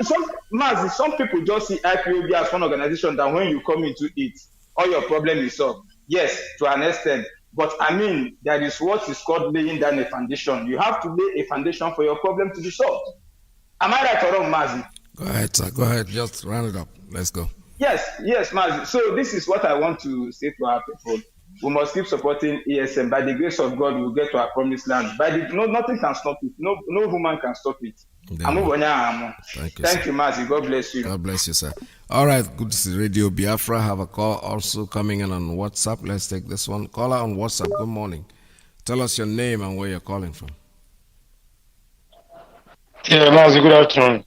people just see IPOB as one organization that when you come into it, all your problem is solved. Yes, to an extent. But I mean, there is what is called laying down a foundation. You have to lay a foundation for your problem to be solved. Am I right or wrong, Mazi? Go ahead, sir. Go ahead. Just round it up. Let's go. Yes, Mazi. So this is what I want to say to our people. We must keep supporting ESM. By the grace of God, we'll get to our promised land. Nothing can stop it. No human can stop it. Thank you, Mazi. God bless you. God bless you, sir. All right, good to see Radio Biafra. Have a call also coming in on WhatsApp. Let's take this one. Caller on WhatsApp. Good morning. Tell us your name and where you're calling from. Yeah, Mazi, good afternoon.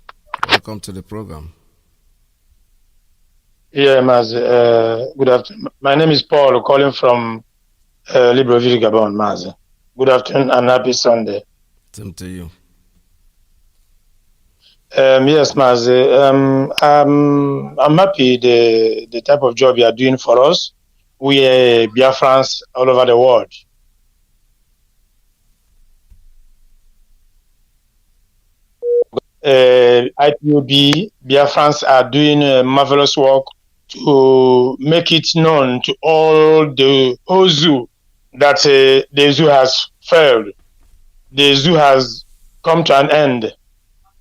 Welcome to the program. Yeah, Mazi, good afternoon. My name is Paul, calling from Libreville, Gabon, Mazi. Good afternoon and happy Sunday. Same to you. Yes, Mazi. I'm happy the type of job you are doing for us. We are Biafrans all over the world. IPOB Biafrans are doing marvelous work to make it known to all the whole zoo that the zoo has failed. The zoo has come to an end.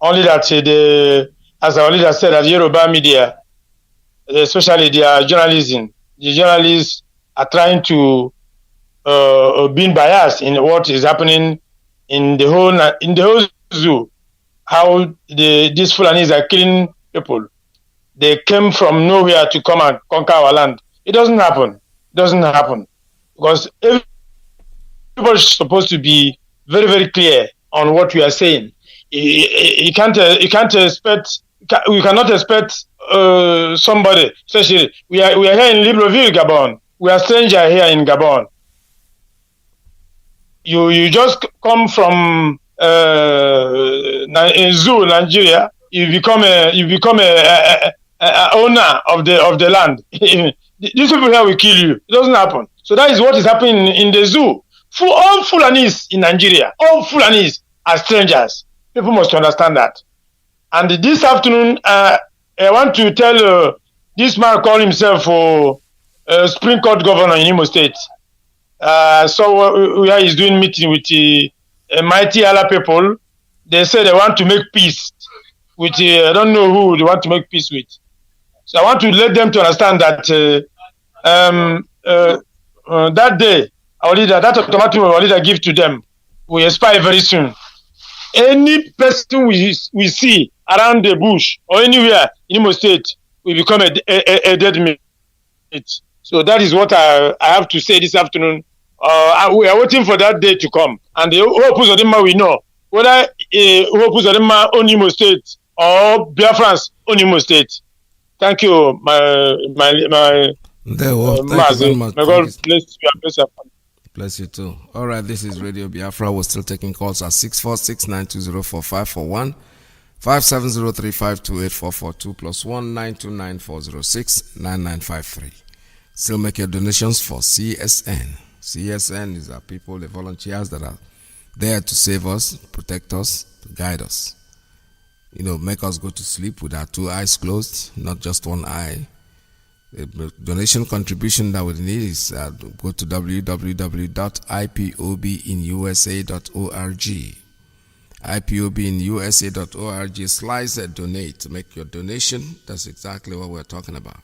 Only that as our leader said, that Yoruba media, especially their journalism, the journalists are trying to be biased in what is happening in the whole zoo. How these Fulanis are killing people. They came from nowhere to come and conquer our land. It doesn't happen. It doesn't happen. Because everybody's supposed to be very, very clear on what we are saying. We cannot expect somebody, especially we are here in Libreville, Gabon. We are strangers here in Gabon. You just come from in zoo, Nigeria. You become a owner of the land. These people here will kill you. It doesn't happen. So that is what is happening in the zoo. All Fulanis in Nigeria, all Fulanis are strangers. People must understand that. And this afternoon, I want to tell this man called himself Supreme Court Governor in Imo State. So where he's doing meeting with the mighty Allah people. They say they want to make peace with I don't know who they want to make peace with. So I want to let them to understand that that day, our leader, that automatic our leader give to them will expire very soon. Any person we see around the bush or anywhere in Imo State will become a dead meat. So that is what I have to say this afternoon. We are waiting for that day to come. And the Hope Uzodinma we know whether Hope Uzodinma own Imo State or Biafrans own Imo State. Thank you, my Thank you very much. May God bless you. Bless you too. All right, this is Radio Biafra. We're still taking calls at 646-920-4541, 57035284442 plus 19294069953. Still make your donations for CSN. CSN is our people, the volunteers that are there to save us, protect us, to guide us. Make us go to sleep with our two eyes closed, not just one eye. The donation contribution that we need is go to www.ipobinusa.org ipobinUSA.org/donate. Make your donation. That's exactly what we're talking about.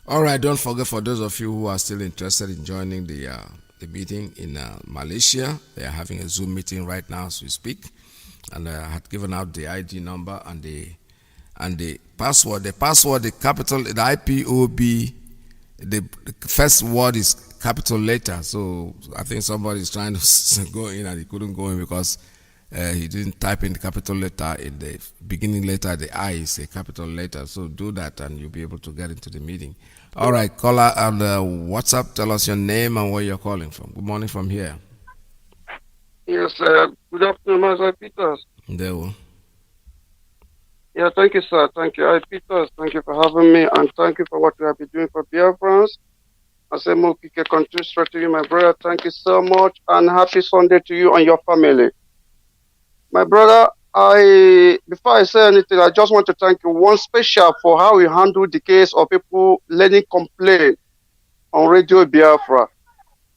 All right, don't forget, for those of you who are still interested in joining the meeting in Malaysia, they are having a Zoom meeting right now as we speak, and I had given out the ID number and the password. The password, the capital, the IPOB, the first word is capital letter. So I think somebody is trying to go in and he couldn't go in because he didn't type in the capital letter in the beginning letter. The I is a capital letter. So do that and you'll be able to get into the meeting. All right, caller on WhatsApp, tell us your name and where you're calling from. Good morning from here. Yes, good afternoon, Mazi Peters. There we. Yeah, thank you, sir. Thank you, Peters. Thank you for having me, and thank you for what you have been doing for Biafrans. I say, Iyke, continue straight to you, my brother. Thank you so much, and happy Sunday to you and your family. My brother, before I say anything, I just want to thank you one special for how you handled the case of people letting complaint on Radio Biafra.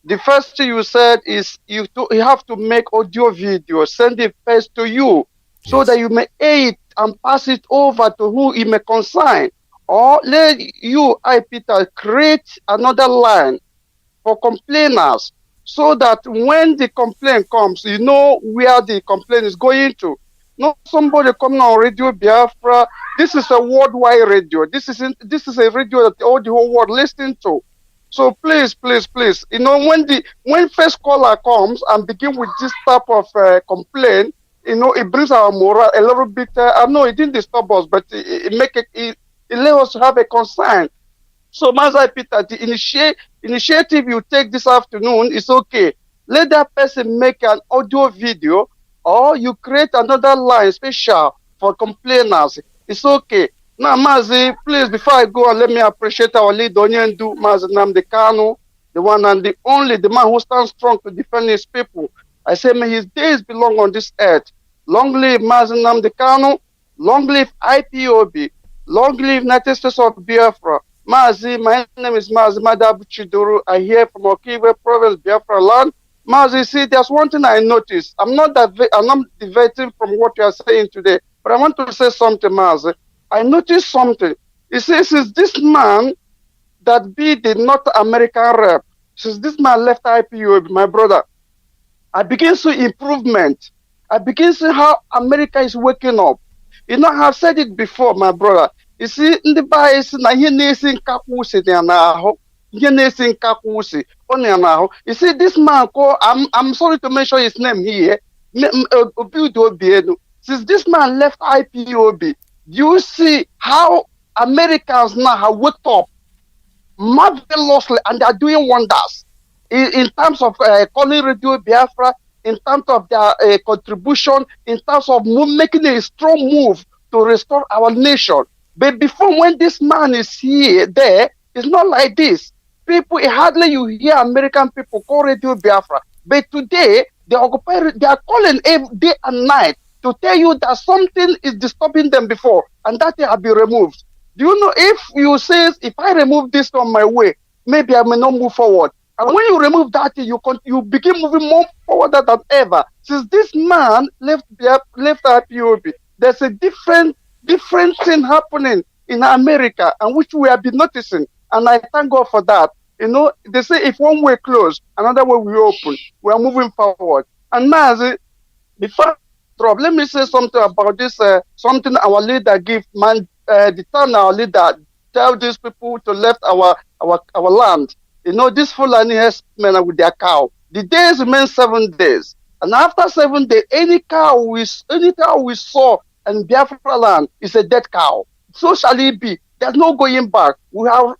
The first thing you said is you have to make audio video, send it first to you, so that you may aid and pass it over to who it may concern. Or let you, Peter, create another line for complainers, so that when the complaint comes, you know where the complaint is going to. Not somebody coming on Radio Biafra. This is a worldwide radio. This is a radio that all the whole world listening to. So please, please, please, you know, when first caller comes and begin with this type of complaint, you know, it brings our morale a little bit. I know it didn't disturb us, but it let us have a concern. So, Mazi Peter, the initiative you take this afternoon is okay. Let that person make an audio video, or you create another line special for complainers. It's okay. Now, Mazi, please, before I go, let me appreciate our leader, Onyendu Mazi Nnamdi Kanu, the one and the only, the man who stands strong to defend his people. I say, may his days belong on this earth. Long live Mazi Nnamdi Kanu, long live IPOB, long live United States of Biafra. Mazi, my name is Mazi Madabu Chiduru. I hear from Okiwe province, Biafra land. Mazi, see, there's one thing I noticed. I'm not diverting from what you are saying today, but I want to say something, Mazi. I noticed something. It says, since this man that be the North American rep, since this man left IPOB, my brother, I begin to see improvement. I begin to see how America is waking up. You know, I've said it before, my brother. You see, in the bias, na here nation kakusi na you see, this man called, I'm sorry to mention his name here. Since this man left IPOB, you see how Americans now have waked up marvelously and they are doing wonders in terms of calling Radio Biafra, in terms of their contribution, in terms of making a strong move to restore our nation. But before, when this man is there, it's not like this. People, hardly you hear American people call Radio Biafra. But today, they are calling every day and night to tell you that something is disturbing them before, and that they have been removed. Do you know, if you say, if I remove this from my way, maybe I may not move forward. And when you remove that, you begin moving more forward than ever. Since this man left IPOB, there's a different thing happening in America, and which we have been noticing. And I thank God for that. You know, they say if one way closed, another way we open. We are moving forward. And Mazi, before let me say something about this. Something our leader give man. The time our leader tell these people to left our land. You know, this Fulani men with their cow. The days remain 7 days, and after 7 days, any cow we saw in Biafra land is a dead cow. So shall it be. There's no going back. We have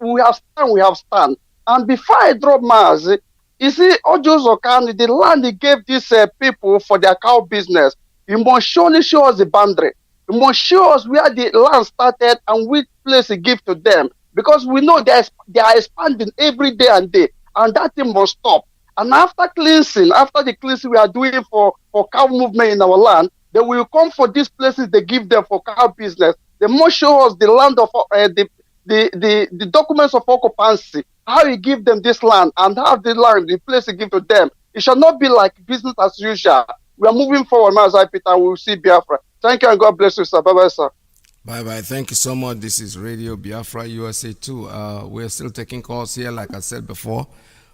stand. And before I drop Mazi, you see, Ojo Zokani, the land he gave these people for their cow business, you must surely show us the boundary. You must show us where the land started and which place he gave to them. Because we know they are expanding every day and day. And that thing must stop. And after the cleansing we are doing for cow movement in our land, they will come for these places they give them for cow business. They must show us the land of the documents of occupancy, how you give them this land and how the place you give to them. It shall not be like business as usual. We are moving forward, Mazi Peter. We will see Biafra. Thank you and God bless you, sir. Bye-bye, sir. Bye-bye. Thank you so much. This is Radio Biafra USA 2. We're still taking calls here, like I said before.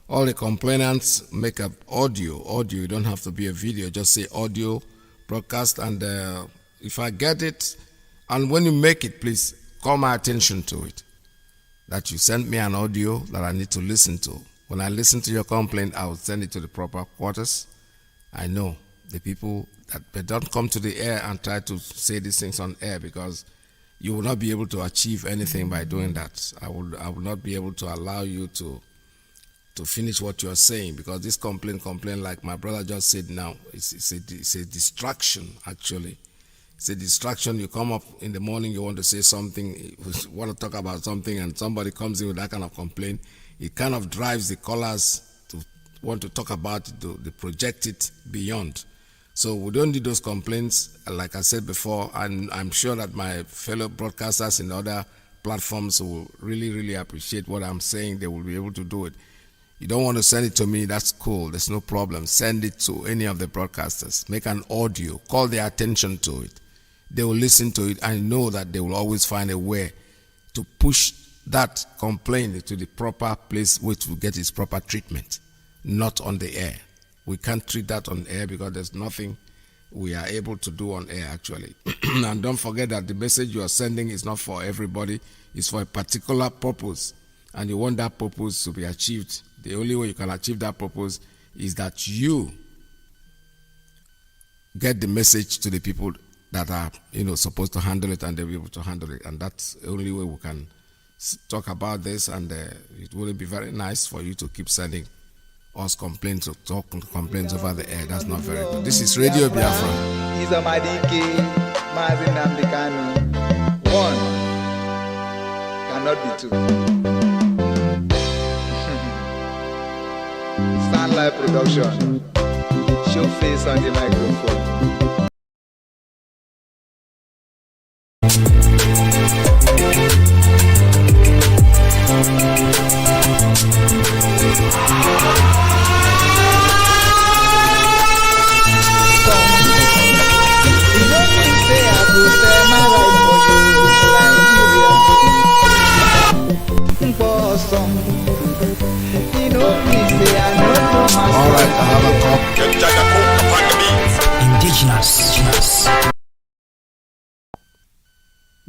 All the complainants make up audio. Audio, you don't have to be a video. Just say audio broadcast. And if I get it, and when you make it, please call my attention to it. That you send me an audio that I need to listen to. When I listen to your complaint, I will send it to the proper quarters. I know the people that they don't come to the air and try to say these things on air, because you will not be able to achieve anything by doing that. I will not be able to allow you to finish what you are saying, because this complaint, like my brother just said now, it's a distraction, actually. It's a distraction. You come up in the morning, you want to say something, you want to talk about something, and somebody comes in with that kind of complaint. It kind of drives the callers to want to talk about it, to project it beyond. So we don't need those complaints. Like I said before, and I'm sure that my fellow broadcasters in other platforms will really, really appreciate what I'm saying. They will be able to do it. You don't want to send it to me, that's cool. There's no problem. Send it to any of the broadcasters. Make an audio. Call their attention to it. They will listen to it. I know that they will always find a way to push that complaint to the proper place which will get its proper treatment, not on the air. We can't treat that on air because there's nothing we are able to do on air, actually. And don't forget that the message you are sending is not for everybody. It's for a particular purpose. And you want that purpose to be achieved. The only way you can achieve that purpose is that you get the message to the people that are, supposed to handle it, and they'll be able to handle it. And that's the only way we can talk about this. And it wouldn't be very nice for you to keep sending us complaints or complaints over the air. That's not very good. This is Radio Biafra. He's a Iyke, Mazi one cannot be two. Sunlight Production. Show face on the microphone.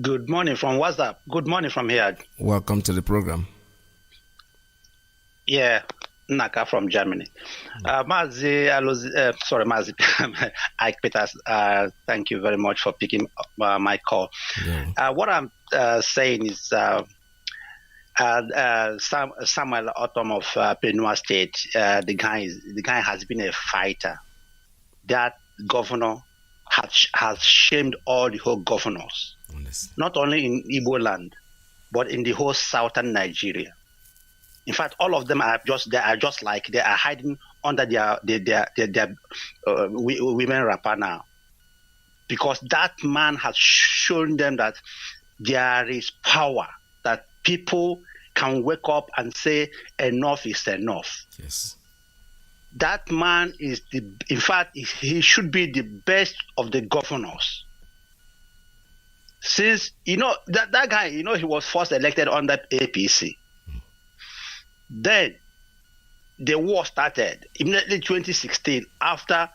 Good morning from WhatsApp. Good morning from here. Welcome to the program. Yeah, Naka from Germany. Mazi, Mazi, Iyke Peters, thank you very much for picking up my call. Yeah. What I'm saying is Samuel Autumn of Benue State, the guy has been a fighter. That governor has shamed all the whole governors. Not only in Igbo land, but in the whole southern Nigeria. In fact, all of them are just hiding under their women rapper now, because that man has shown them that there is power, that people can wake up and say enough is enough. Yes. That man is in fact, he should be the best of the governors. Since, that guy, he was first elected under APC. Then the war started immediately 2016 after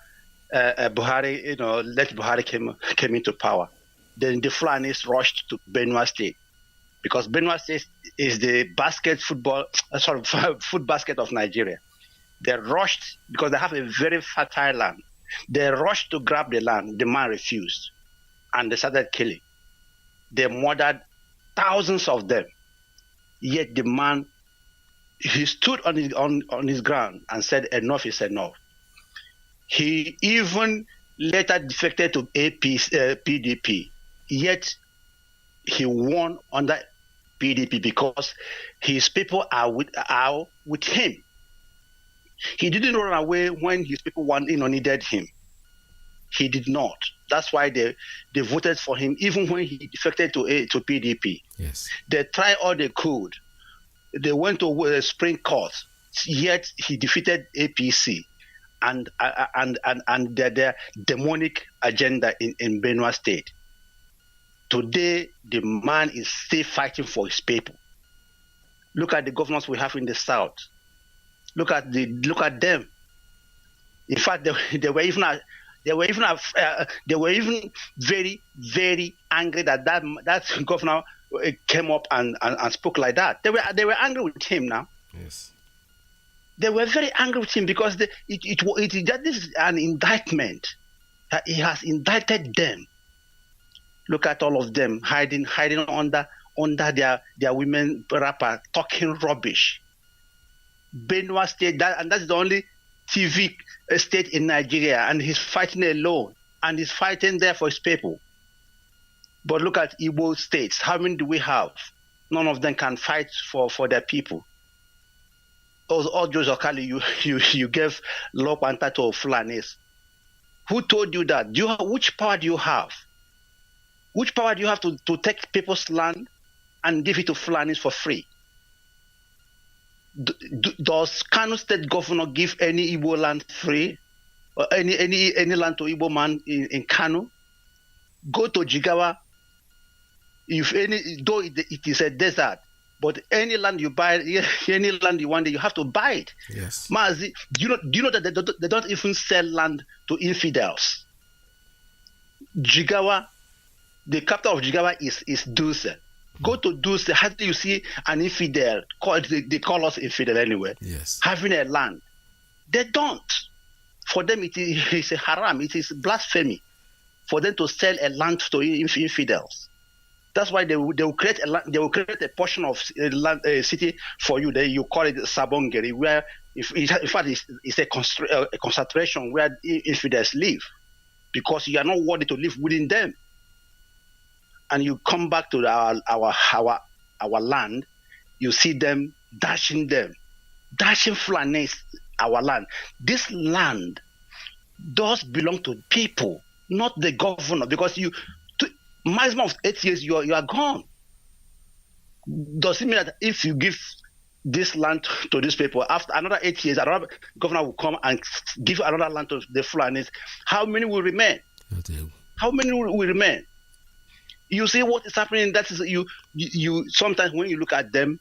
Buhari, Buhari came into power. Then the Fulanis rushed to Benue State, because Benue State is the food basket of Nigeria. They rushed because they have a very fertile land. They rushed to grab the land. The man refused, and they started killing. They murdered thousands of them. Yet the man, he stood on his ground and said enough is enough. He even later defected to PDP. Yet he won under PDP because his people are with him. He didn't run away when his people needed him. He did not. That's why they voted for him, even when he defected to PDP. Yes. They tried all they could. They went to Supreme Court, yet he defeated APC. and their demonic agenda in Benue State. Today, the man is still fighting for his people. Look at the governors we have in the south. Look at them. In fact, they were even very, very angry that governor came up and spoke like that. They were angry with him now. Yes. They were very angry with him because this is an indictment. He has indicted them. Look at all of them hiding under their women rapper, talking rubbish. Benue State, that's the only TV state in Nigeria, and he's fighting alone, and he's fighting there for his people. But look at Igbo states. How many do we have? None of them can fight for their people. All Joe Okali, you gave law quanta to Fulanis. Who told you that? Which power do you have? Which power do you have to take people's land and give it to Fulanis for free? Does Kano State governor give any Igbo land free, or any land to Igbo man in Kano? Go to Jigawa. Though it is a desert, but any land you buy, any land you want, you have to buy it. Yes. Mazi, do you know that they don't even sell land to infidels? Jigawa, the capital of Jigawa is Dulce. Go to Dulce. How do you see an infidel? They call us infidel anyway. Yes. Having a land. They don't. For them, it is a haram. It is blasphemy for them to sell a land to infidels. That's why they will create a land, they will create a portion of a city for you. You call it Sabongeri, where in fact it's a concentration where infidels live, because you are not worthy to live within them. And you come back to our land, you see them dashing Fulanis, our land. This land does belong to people, not the governor, because maximum of 8 years you are gone. Does it mean that if you give this land to these people, after another 8 years, another governor will come and give another land to the Fulanis? How many will remain? How many will remain? You see what is happening. That is you sometimes when you look at them,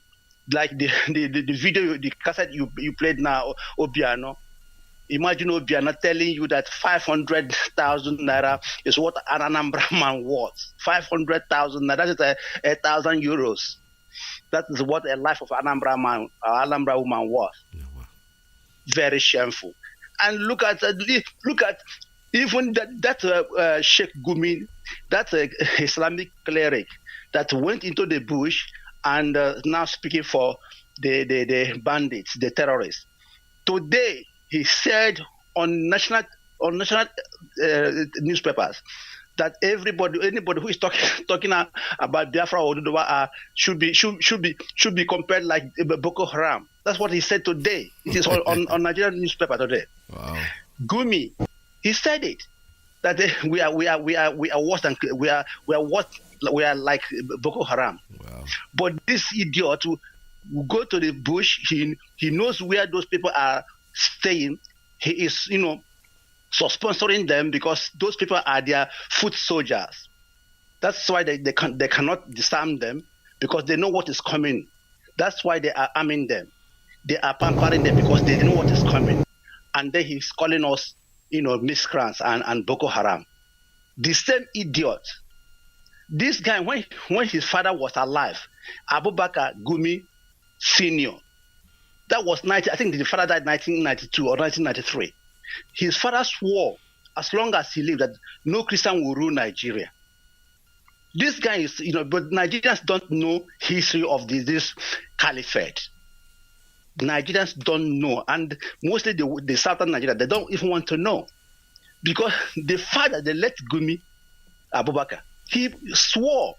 like the video, the cassette you played now, Obiano. Imagine Obiano telling you that 500,000 naira is what an Anambra man worth. 500,000 naira, that is 1,000 euros. That is what a life of Anambra man, Anambra woman worth. Very shameful. And look at even that Sheikh Gumi, that Islamic cleric that went into the bush and now speaking for the bandits, the terrorists. Today, he said on national newspapers that anybody who is talking about Biafra or Oduduwa should be compared like Boko Haram. That's what he said today. It is on Nigerian newspaper today. Wow. Gumi, he said it that we are worse than we are like Boko Haram. Wow. But this idiot will go to the bush. He knows where those people are staying. He is sponsoring them because those people are their foot soldiers. That's why they cannot disarm them, because they know what is coming. That's why they are arming them. They are pampering them because they know what is coming. And then he's calling us miscreants and Boko Haram. The same idiot. This guy, when his father was alive, Abubakar Gumi Senior, that was I think the father died in 1992 or 1993. His father swore, as long as he lived, that no Christian will rule Nigeria. This guy is, but Nigerians don't know history of this caliphate. Nigerians don't know, and mostly the southern Nigeria, they don't even want to know, because the father, the late Gumi Abubakar, he swore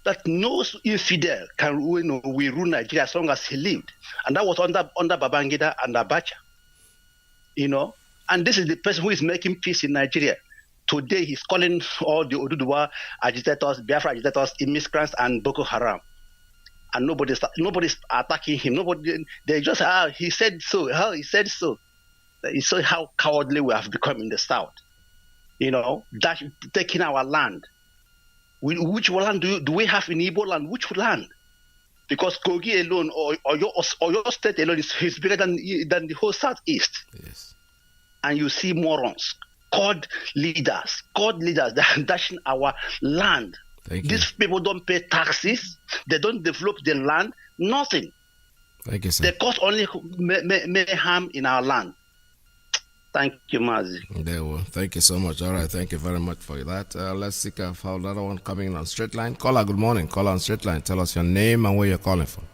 that no infidel will rule Nigeria as long as he lived, and that was under Babangida and Abacha, And this is the person who is making peace in Nigeria. Today, he's calling all the Oduduwa agitators, Biafra agitators, immigrants, and Boko Haram. And nobody's attacking him. They just, he said so. He said so. You see how cowardly we have become in the South. Taking our land. Which land do we have in Igbo land? Which land? Because Kogi alone or your state alone is bigger than the whole Southeast. Yes. And you see morons, called leaders that are dashing our land. These people don't pay taxes. They don't develop the land. Nothing. Thank you, sir. They cause only mayhem in our land. Thank you, Mazi. There we go. Thank you so much. All right, thank you very much for that. Let's see if another one coming in on straight line. Caller, good morning. Caller on straight line. Tell us your name and where you're calling from.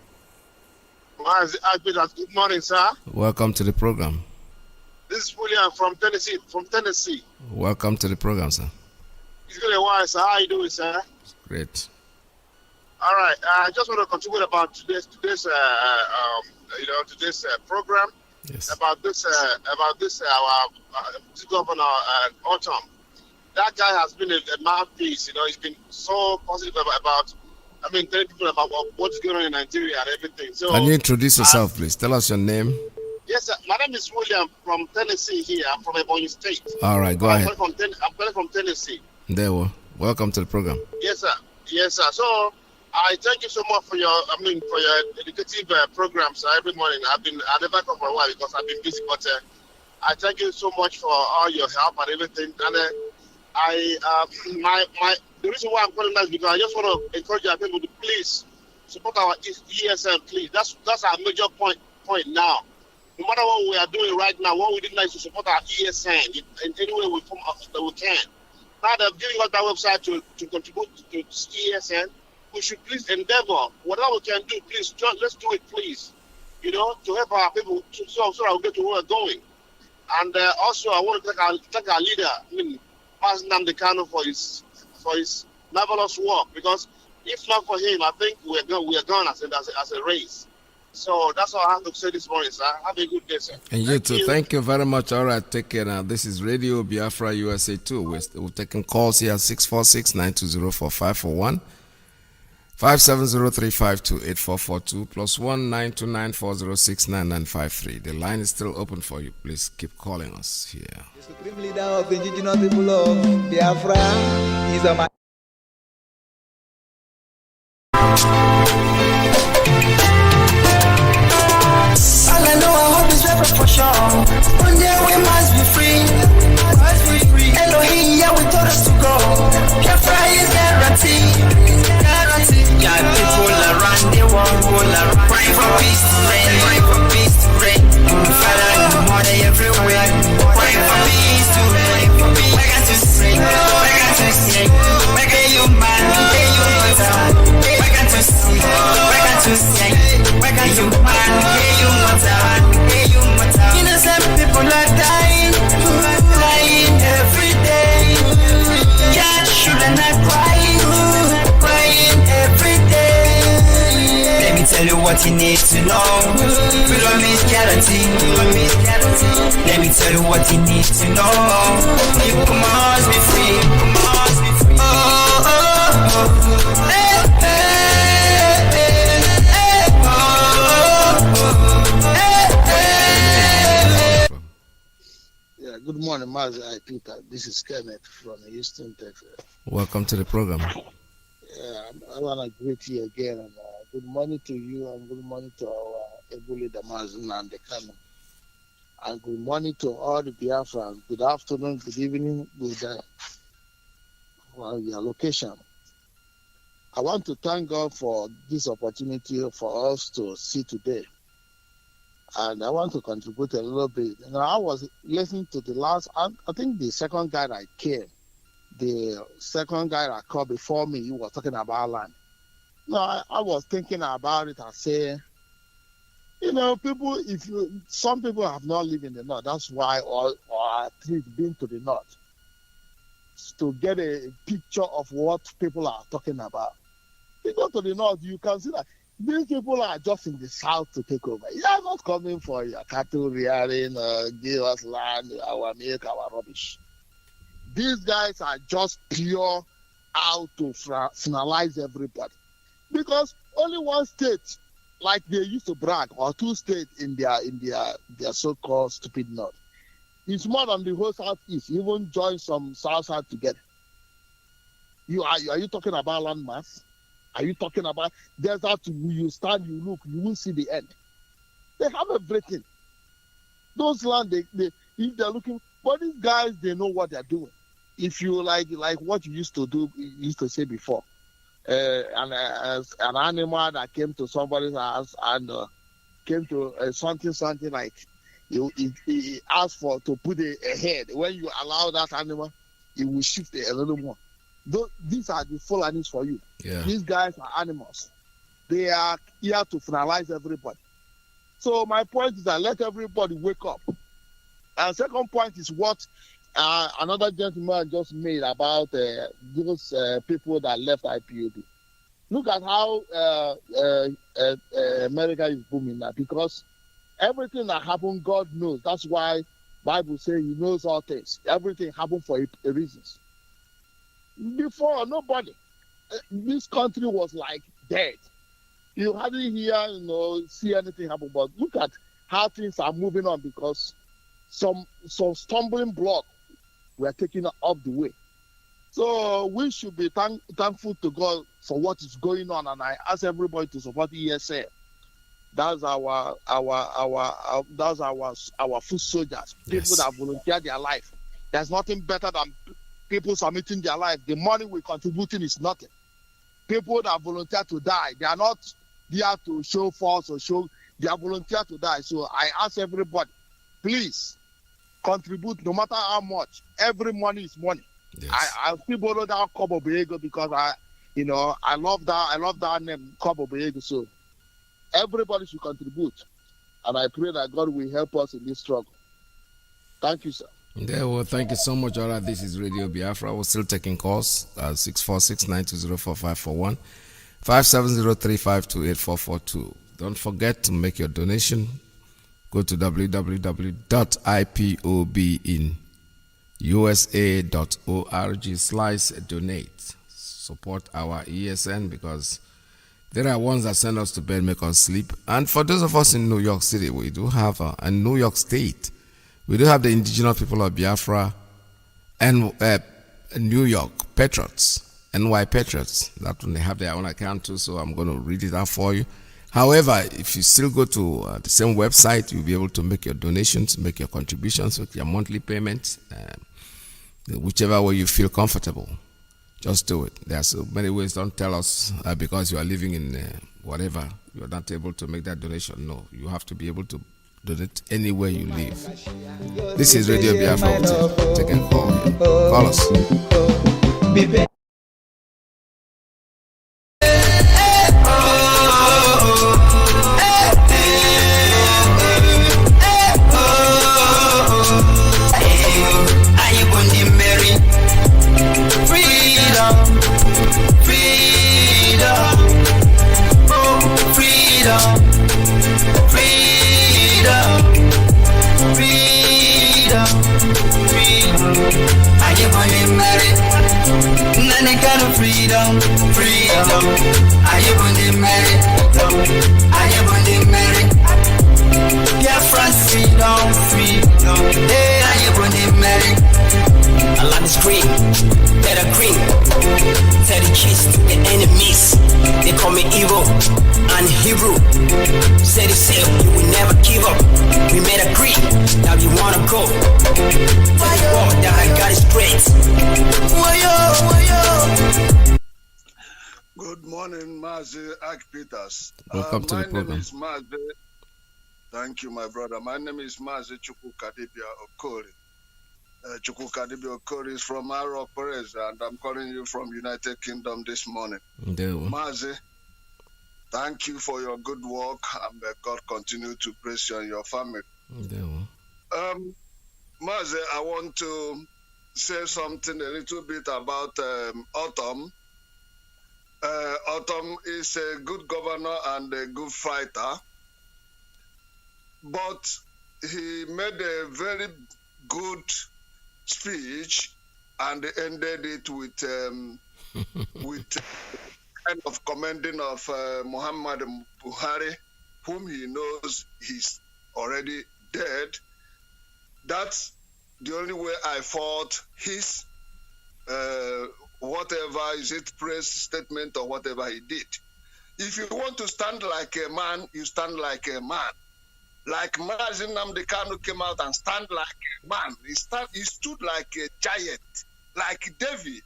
Mazi, good morning, sir. Welcome to the program. This is William from Tennessee. Welcome to the program, sir. It's been a while, sir. How you doing, sir? Great. All right. I just want to contribute about today's program. Yes. About this governor Autumn. That guy has been a mouthpiece. He's been so positive about telling people about what's going on in Nigeria and everything. So can you introduce yourself, please? Tell us your name. Yes, sir. My name is William from Tennessee here. I'm from Ebonyi State. All right, go ahead. I'm calling from Tennessee. There we go. Welcome to the program. Yes, sir. Yes, sir. So I thank you so much for your educative programs every morning. I never come for a while because I've been busy, but I thank you so much for all your help and everything. And the reason why I'm calling that is because I just want to encourage our people to please support our ESM, please. That's our major point now. No matter what we are doing right now, what we did now is to support our ESN in any way that we can. Now they're giving us that website to contribute to ESN. We should please endeavor, whatever we can do, please, let's do it, please. To help our people so that we get to where we're going. And also, I want to thank our leader, Mazi Nnamdi for his marvelous work. Because if not for him, I think we are gone as a race. So that's all I have to say this morning, sir. Have a good day, sir. And you too. Thank you very much. All right, take care now. This is Radio Biafra USA 2. We're taking calls here at 646-920-4541, 570-352-8442, +1 929-406-9953. The line is still open for you. Please keep calling us here. The supreme leader of the indigenous people of Biafra is a All I know, I hope is ever for sure. One day we must be free. Elohim, yeah, we told us to go. Biafra is guaranteed. Yeah, people around the world crying for peace to reign. Crying for peace to reign. Father and mother everywhere. Crying for peace to reign. I got to sing. I got to sing. Make a human. Make a human. I got to sing. I got to sing. Make a human. Innocent people are dying every day. Yeah, children are crying every day. Let me tell you what you need to know. Freedom is guaranteed. Let me tell you what you need to know. You must be free. Good morning, Mazi. Peter. This is Kenneth from Houston, Texas. Welcome to the program. I want to greet you again. And, good morning to you, and good morning to our able leader, Mazi Nnamdi. And good morning to all the Biafrans. Good afternoon, good evening, good day for your location. I want to thank God for this opportunity for us to see today. And I want to contribute a little bit. I was listening to the last, I think the second guy that came, the second guy that called before me, he was talking about land. I was thinking about it and saying, some people have not lived in the north. That's why, or at least been to the north, to get a picture of what people are talking about. You go to the north, you can see that these people are just in the south to take over. You are not coming for your cattle rearing, give us land, our milk, our rubbish. These guys are just pure out to finalize everybody. Because only one state, like they used to brag, or two states in their so-called stupid north. It's more than the whole Southeast. Even join some South together. Are you talking about land mass? Are you talking about desert? You stand, you look, you will see the end. They have everything. Those land, if they're looking, but these guys, they know what they're doing. If you like what you used to say before, an animal that came to somebody's house and came to something like he asked to put a head. When you allow that animal, it will shift a little more. These are the Fulanis for you. Yeah. These guys are animals. They are here to finalize everybody. So my point is that let everybody wake up. And second point is what another gentleman just made about those people that left IPOB. Look at how America is booming now, because everything that happened, God knows. That's why Bible says He knows all things. Everything happened for a reason. Before, nobody. This country was like dead. You hardly hear, see anything happen. But look at how things are moving on, because some stumbling block were taken off the way. So we should be thankful to God for what is going on, and I ask everybody to support ESL. That's our foot soldiers, people that volunteer their life. There's nothing better than people submitting their life. The money we're contributing is nothing. People that volunteer to die, they are not there to show force or show. They are volunteer to die. So I ask everybody, please contribute, no matter how much. Every money is money. Yes. I still borrow that Kobo Boyego because I love that name, Kobo Boyego. So everybody should contribute, and I pray that God will help us in this struggle. Thank you, sir. Yeah, well, thank you so much. All right, this is Radio Biafra. We're still taking calls. 646-920-4541, 5703-528-442. Don't forget to make your donation. Go to www.ipobinUSA.org/donate. Support our ESN, because there are ones that send us to bed, make us sleep. And for those of us in New York City, we do have in New York State, we do have the indigenous people of Biafra and New York Patriots, NY Patriots. That one, they have their own account too, so I'm going to read it out for you. However, if you still go to the same website, you'll be able to make your donations, make your contributions, with your monthly payments, whichever way you feel comfortable. Just do it. There are so many ways. Don't tell us because you are living in whatever, you are not able to make that donation. No, you have to be able to donate anywhere you live. This is Radio Biafra. Take a call. Call us. Freedom. Are you going to marry? Are you going to marry? Yeah, France, freedom. Hey, are you going to marry? I love this green, better green. Tell the cheese to the enemies. They call me evil and Hebrew. Say the same, you will never give up. We made a creed, now you wanna go. Why you walk that I got it straight. Why yo? Good morning, Mazi Peters. Welcome to the program. My name is Mazi. Thank you, my brother. My name is Mazi Chukwukadibia Okori. Chukwukadibia Okori is from Aro Perez, and I'm calling you from United Kingdom this morning. Mazi, thank you for your good work, and may God continue to bless you and your family. Mazi, I want to say something a little bit about Autumn. Autumn is a good governor and a good fighter, but he made a very good speech and ended it with kind of commending of Muhammad Buhari, whom he knows he's already dead. That the only way I fought his whatever is it press statement or whatever he did. If you want to stand like a man, you stand like a man. Like Mazi Nnamdi Kanu came out and stand like a man. He stood like a giant, like David,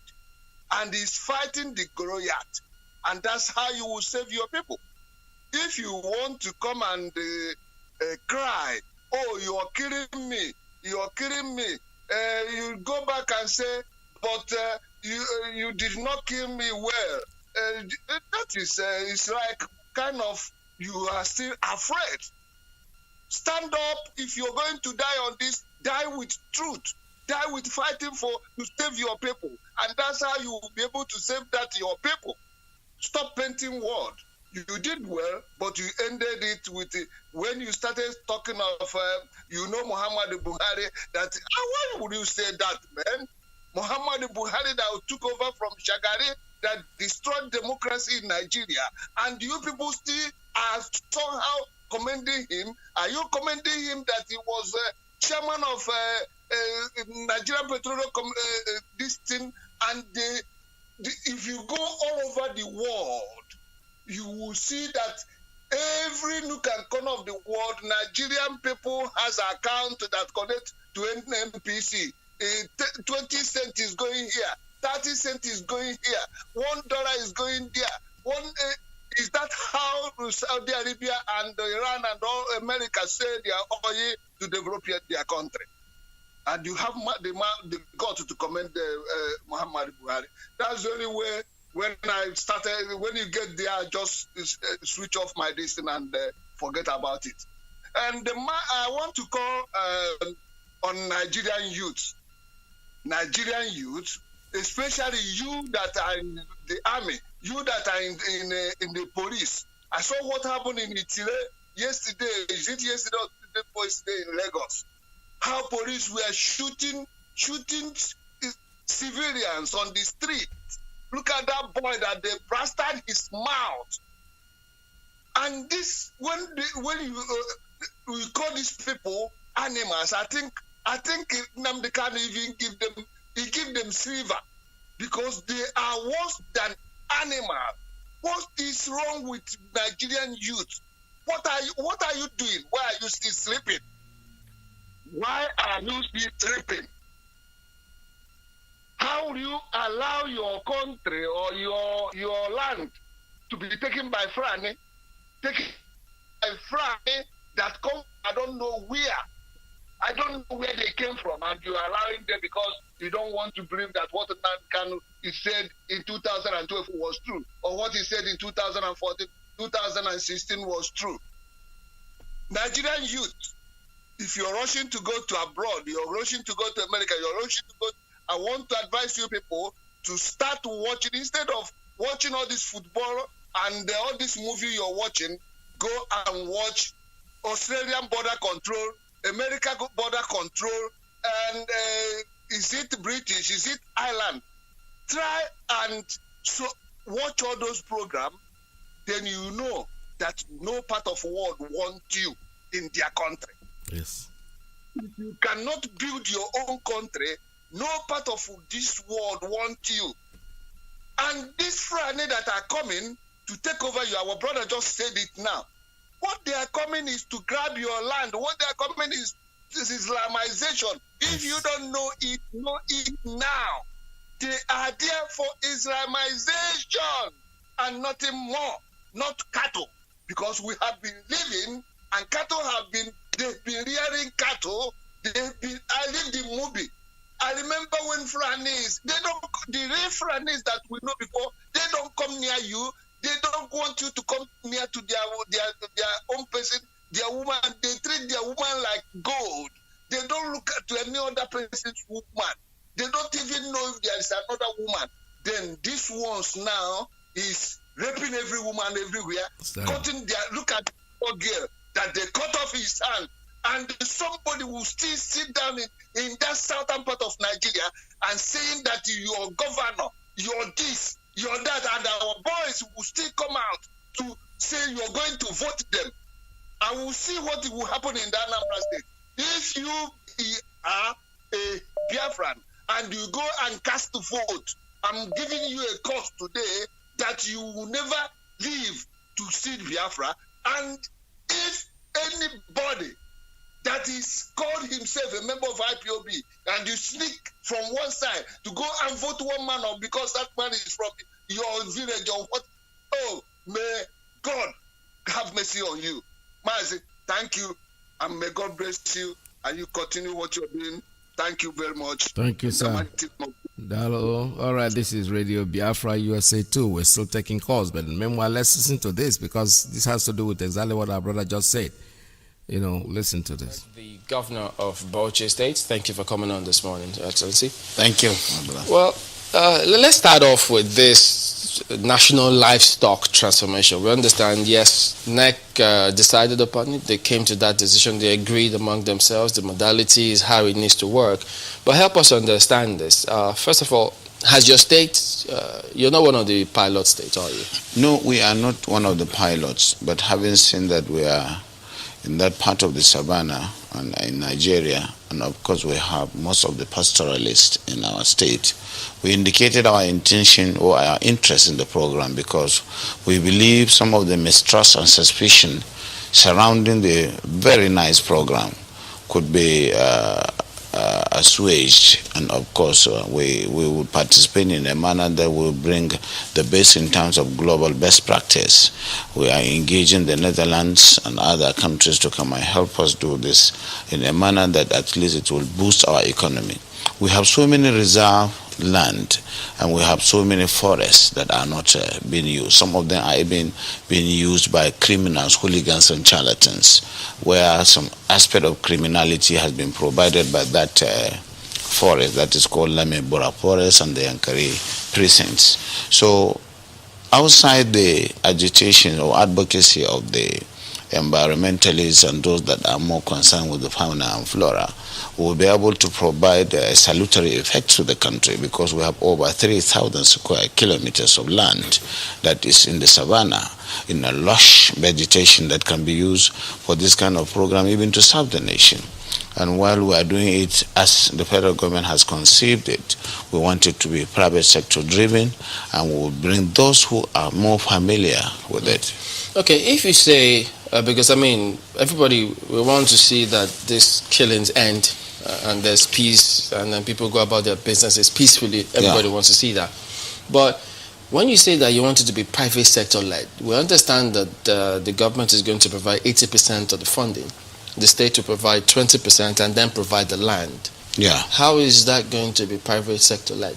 and he's fighting the Goliath. And that's how you will save your people. If you want to come and cry, oh, you are killing me, you are killing me, you go back and say, but you did not kill me well. That is, it's like kind of, you are still afraid. Stand up. If you're going to die on this, die with truth. Die with fighting to save your people. And that's how you will be able to save that your people. Stop painting word. You did well, but you ended it with, when you started talking of, Muhammadu Buhari, that, why would you say that, man? Muhammadu Buhari that took over from Shagari, that destroyed democracy in Nigeria, and you people still are somehow commending him. Are you commending him that he was chairman of Nigerian Petroleum this thing? And if you go all over the world, you will see that every nook and corner of the world, Nigerian people has an account that connect to NPC. 20 cents is going here, 30 cents is going here, $1 is going there. Is that how Saudi Arabia and Iran and all America say they are oil to develop their country? And you have the guts to commend Muhammad Buhari. That's the only way. When you get there, just switch off my distance and forget about it. And I want to call on Nigerian youth. Nigerian youth, especially you that are in the army, you that are in the police. I saw what happened in Italy yesterday. Is it yesterday or the first day in Lagos? How police were shooting civilians on the street. Look at that boy that they blasted his mouth. And this, when we call these people animals, I think Nnamdi Kanu even give them silver, because they are worse than animals. What is wrong with Nigerian youth? What are you doing? Why are you still sleeping? Why are you still sleeping? How will you allow your country or your land to be taken by Fulani? Taken by Fulani that come, I don't know where. I don't know where they came from, and you're allowing them because you don't want to believe that what Nnamdi Kanu said in 2012 was true, or what he said in 2014, 2016 was true. Nigerian youth, if you're rushing to go to abroad, you're rushing to go to America, you're rushing to go, I want to advise you people to start watching, instead of watching all this football and all this movie you're watching, go and watch Australian border control, American border control, and is it British, is it Ireland? Try and watch all those programs, then you know that no part of the world wants you in their country. Yes. If you cannot build your own country, no part of this world wants you. And these Fulani that are coming to take over you, our brother just said it now. What they are coming is to grab your land. What they are coming is Islamization. If you don't know it now. They are there for Islamization and nothing more, not cattle. Because we have been living, and cattle they've been rearing cattle. I live the movie. I remember when Fulanis, the real Fulanis that we know before, they don't come near you. They don't want you to come near to their own person, their woman. They treat their woman like gold. They don't look at any other person's woman. They don't even know if there is another woman. Then this ones now is raping every woman everywhere. Cutting look at the poor girl that they cut off his hand. And somebody will still sit down in that southern part of Nigeria and saying that you're governor, you're this, you're that, and our boys will still come out to say you're going to vote them. I will see what will happen in that Anambra State. If you are a Biafran and you go and cast the vote, I'm giving you a course today that you will never live to see Biafra. And if anybody that is called himself a member of IPOB and you sneak from one side to go and vote one man or because that man is from your village or what, oh, may God have mercy on you. Mazi, thank you, and may God bless you, and you continue what you're doing. Thank you very much. Thank you, sir. Hello. All right, this is Radio Biafra USA 2. We're still taking calls, but meanwhile, let's listen to this because this has to do with exactly what our brother just said. You know, listen to this. The governor of Bauchi State, thank you for coming on this morning, Excellency. Thank you. Well, let's start off with this national livestock transformation. We understand, yes, NEC decided upon it. They came to that decision. They agreed among themselves. The modality is how it needs to work. But help us understand this. First of all, has your state, you're not one of the pilot states, are you? No, we are not one of the pilots. But having seen that we are in that part of the savannah and in Nigeria, and of course we have most of the pastoralists in our state, we indicated our intention or our interest in the program because we believe some of the mistrust and suspicion surrounding the very nice program could be assuaged, and of course we would participate in a manner that will bring the best in terms of global best practice. We are engaging the Netherlands and other countries to come and help us do this in a manner that at least it will boost our economy. We have so many reserve land and we have so many forests that are not being used. Some of them are even being used by criminals, hooligans and charlatans, where some aspect of criminality has been provided by that forest that is called Lame Bora Forest and the Yankari precincts. So outside the agitation or advocacy of the environmentalists and those that are more concerned with the fauna and flora, we will be able to provide a salutary effect to the country because we have over 3,000 square kilometers of land that is in the savannah, in a lush vegetation that can be used for this kind of program, even to serve the nation. And while we are doing it as the federal government has conceived it, we want it to be private sector driven, and we will bring those who are more familiar with it. Okay, if you say, because I mean, everybody, we want to see that these killings end and there's peace and then people go about their businesses peacefully. Everybody wants to see that. But when you say that you want it to be private sector led, we understand that the government is going to provide 80% of the funding, the state to provide 20% and then provide the land. Yeah. How is that going to be private sector led?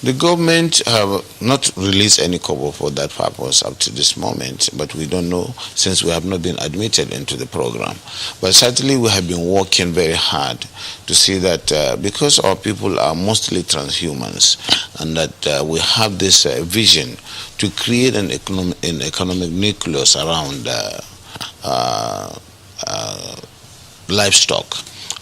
The government have not released any cover for that purpose up to this moment, but we don't know since we have not been admitted into the program. But certainly we have been working very hard to see that because our people are mostly transhumans and that we have this vision to create an economic nucleus around livestock.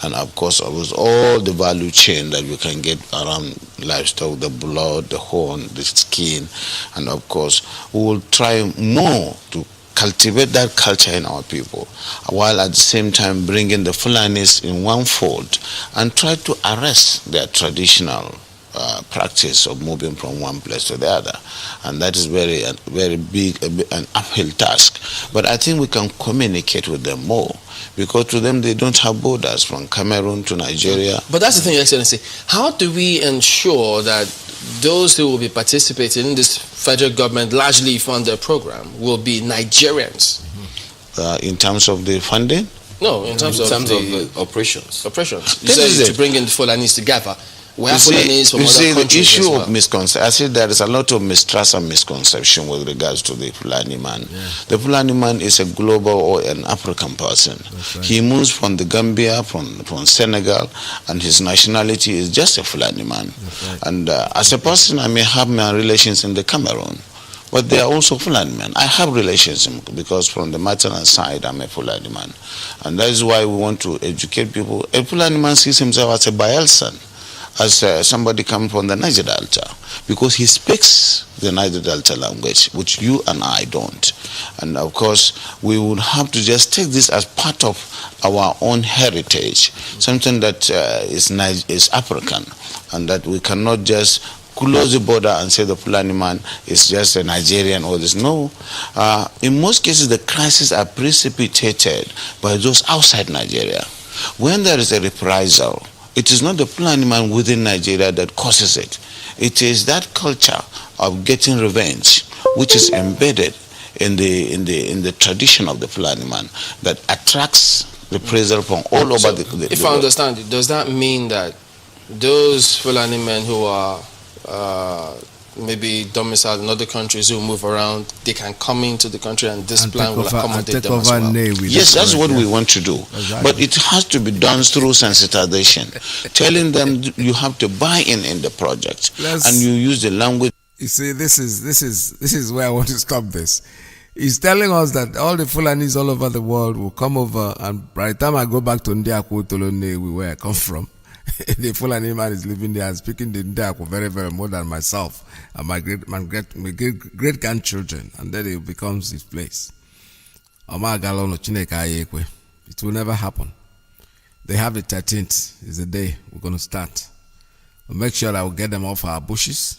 And of course, with all the value chain that we can get around livestock, the blood, the horn, the skin, and of course, we will try more to cultivate that culture in our people, while at the same time bringing the Fulanis in one fold and try to arrest their traditional practice of moving from one place to the other. And that is very big, an uphill task. But I think we can communicate with them more, because to them they don't have borders from Cameroon to Nigeria. But that's the thing, Your Excellency. How do we ensure that those who will be participating in this federal government largely funded program will be Nigerians? In terms of the funding? No, in terms of the operations. Operations. You said to bring in the Fulanis together. We have Fulanis from you other see, the countries issue as well. of misconception, I said there is a lot of mistrust and misconception with regards to the Fulani man. Yeah. The Fulani man is a global or an African person. Right. He moves from the Gambia, from Senegal, and his nationality is just a Fulani man. Right. And as a person, I may have my relations in the Cameroon, but they are also Fulani men. I have relations because from the maternal side, I'm a Fulani man. And that is why we want to educate people. A Fulani man sees himself as a Bayelsan. as somebody coming from the Niger Delta, because he speaks the Niger Delta language, which you and I don't. And of course, we would have to just take this as part of our own heritage, something that is African, and that we cannot just close the border and say the Fulani man is just a Nigerian or this. No. In most cases, the crises are precipitated by those outside Nigeria. When there is a reprisal, it is not the Fulani man within Nigeria that causes it. It is that culture of getting revenge, which is embedded in the tradition of the Fulani man, that attracts reprisal from all over the If I understand it, does that mean that those Fulani men who are maybe domiciled in other countries who move around, they can come into the country and this plan will accommodate them as well? Yes, that's what we want to do. Exactly. But it has to be done through sensitization, telling them you have to buy in the project, and you use the language. You see, this is where I want to stop this. He's telling us that all the Fulanis all over the world will come over, and by the time I go back to Ndiaku Tolone, where I come from, the Fulani man is living there and speaking the Ndiaku very, very more than myself and my great grandchildren, and then it becomes his place. It will never happen. They have the 13th is the day we're going to start. We'll make sure that we'll get them off our bushes.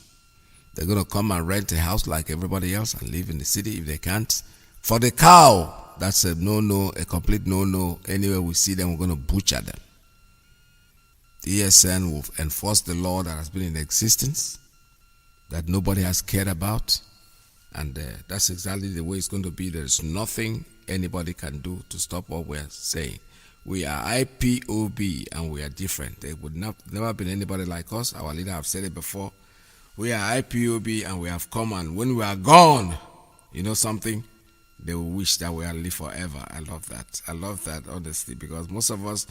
They're going to come and rent a house like everybody else and live in the city if they can't. For the cow, that's a no-no, a complete no-no. Anywhere we see them, we're going to butcher them. The ESN will enforce the law that has been in existence, that nobody has cared about, and that's exactly the way it's going to be. There's nothing anybody can do to stop what we're saying. We are IPOB and we are different. There would never been anybody like us. Our leader have said it before. We are IPOB and we have come, and when we are gone, you know something? They will wish that we are live forever. I love that. I love that, honestly, because most of us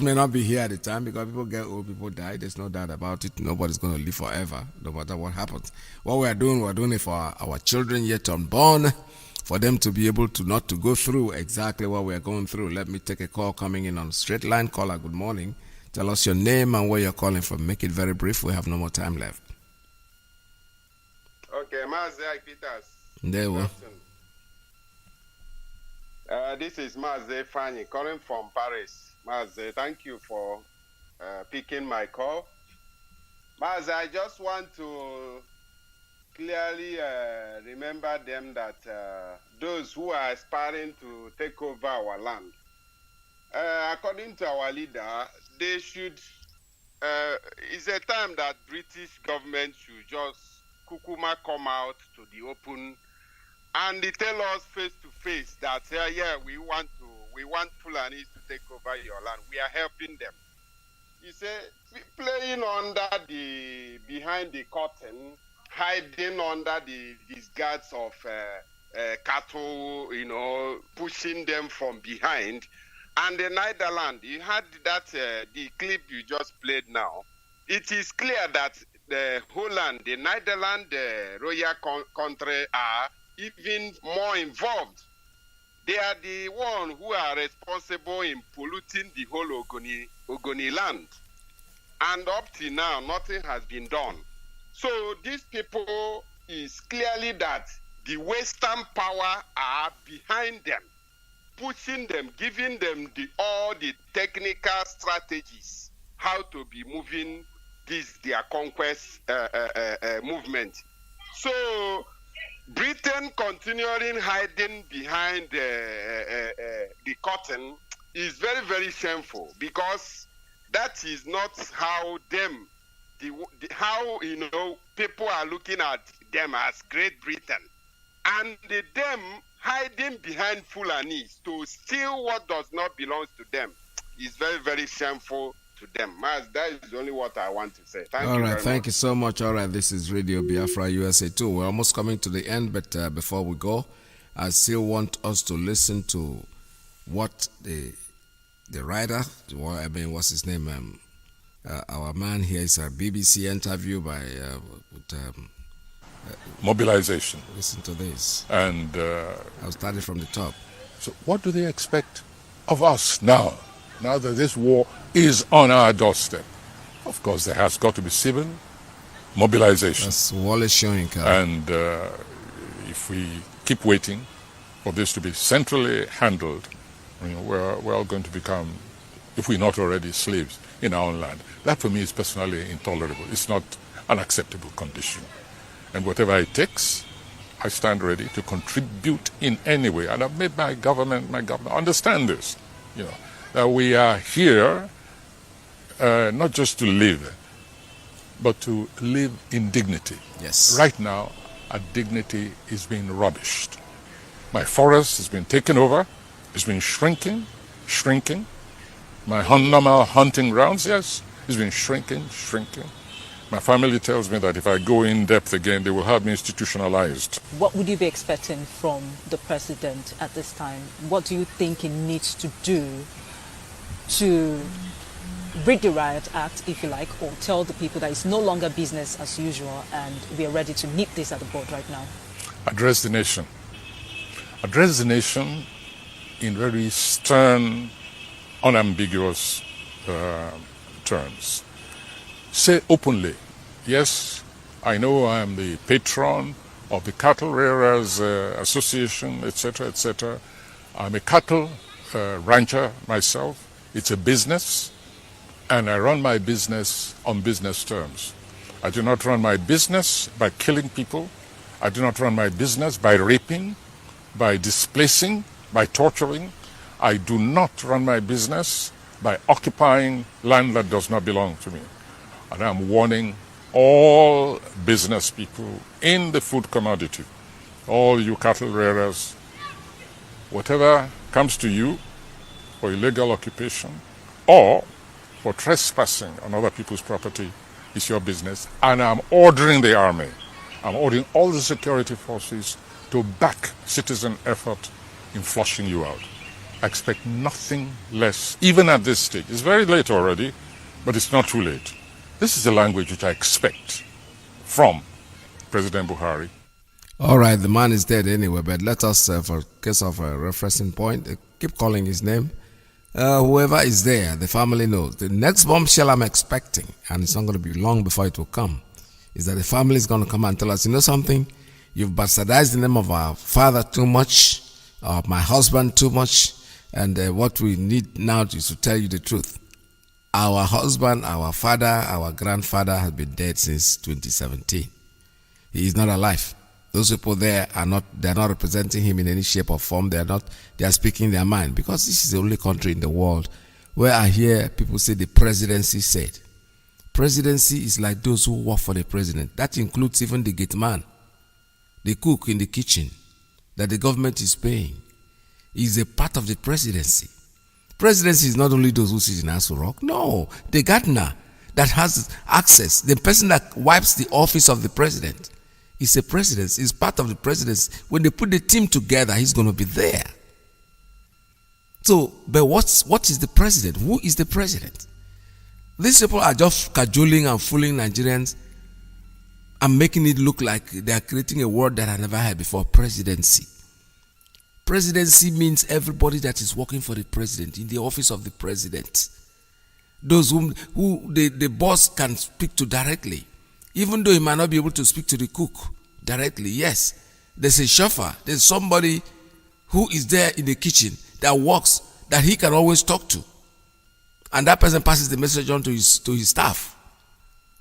may not be here at the time, because people get old, people die. There's no doubt about it. Nobody's going to live forever, no matter what happens. What we're doing it for our children yet unborn, for them to be able to not to go through exactly what we're going through. Let me take a call coming in on straight line. Caller, good morning. Tell us your name and where you're calling from. Make it very brief. We have no more time left. Okay, Mazi Peters. There we This is Mazi Fanny calling from Paris. Mazi, thank you for picking my call. Mazi, I just want to clearly remember them that those who are aspiring to take over our land, according to our leader, they should, it's a time that British government should just kukuma come out to the open and they tell us face to face that we want Fulanis to take over your land. We are helping them. You say playing behind the curtain, hiding under the disguise of cattle, pushing them from behind. And the Netherlands, you had that the clip you just played now. It is clear that the Holland, the Netherlands, the royal country are even more involved. They are the ones who are responsible in polluting the whole Ogoni land. And up till now, nothing has been done. So these people is clearly that the Western power are behind them, pushing them, giving them all the technical strategies, how to be moving their conquest movement. So Britain continuing hiding behind the curtain is very, very shameful, because that is not how people are looking at them as Great Britain. And them hiding behind Fulanis to steal what does not belong to them is very, very shameful to them. That is only what I want to say. Thank you so much. All right, this is Radio Biafra USA 2. We're almost coming to the end, but before we go, I still want us to listen to what the writer, what's his name? Our man here is a BBC interview by mobilization. Listen to this. And I'll start it from the top. So what do they expect of us now that this war is on our doorstep? Of course, there has got to be civil mobilization. That's Wallace showing. And if we keep waiting for this to be centrally handled, we're all going to become, if we're not already, slaves in our own land. That for me is personally intolerable. It's not an acceptable condition. And whatever it takes, I stand ready to contribute in any way. And I've made my government understand this, that we are here not just to live, but to live in dignity. Yes. Right now, our dignity is being rubbished. My forest has been taken over. It's been shrinking. My normal hunting grounds, yes, it's been shrinking. My family tells me that if I go in depth again, they will have me institutionalized. What would you be expecting from the president at this time? What do you think he needs to do to break the riot act, if you like, or tell the people that it's no longer business as usual and we are ready to nip this at the bud right now? Address the nation. Address the nation in very stern, unambiguous terms. Say openly, yes, I know I am the patron of the Cattle Rearers Association, etc., etc. I'm a cattle rancher myself. It's a business, and I run my business on business terms. I do not run my business by killing people. I do not run my business by raping, by displacing, by torturing. I do not run my business by occupying land that does not belong to me. And I'm warning all business people in the food commodity, all you cattle rearers, whatever comes to you for illegal occupation or for trespassing on other people's property is your business. And I'm ordering the army, I'm ordering all the security forces to back citizen effort in flushing you out. I expect nothing less, even at this stage. It's very late already, but it's not too late. This is the language which I expect from President Buhari. All right, the man is dead anyway, but let us, for case of a referencing point, keep calling his name. Whoever is there, the family knows. The next bombshell I'm expecting, and it's not going to be long before it will come, is that the family is going to come and tell us, you know something? You've bastardized the name of our father too much, of my husband too much, and what we need now is to tell you the truth. Our husband, our father, our grandfather has been dead since 2017. He is not alive. Those people there are not representing him in any shape or form. They are speaking their mind, because this is the only country in the world where I hear people say the presidency said. Presidency is like those who work for the president. That includes even the gate man, the cook in the kitchen that the government is paying. Is a part of the presidency. Presidency is not only those who sit in Aso Rock. No, the gardener that has access, the person that wipes the office of the president, is a president, is part of the presidency. When they put the team together, he's going to be there. So, but what is the president? Who is the president? These people are just cajoling and fooling Nigerians and making it look like they are creating a word that I never heard before, presidency. Presidency means everybody that is working for the president, in the office of the president. Those who the boss can speak to directly. Even though he might not be able to speak to the cook directly, yes. There's a chauffeur, there's somebody who is there in the kitchen that works, that he can always talk to. And that person passes the message on to his staff.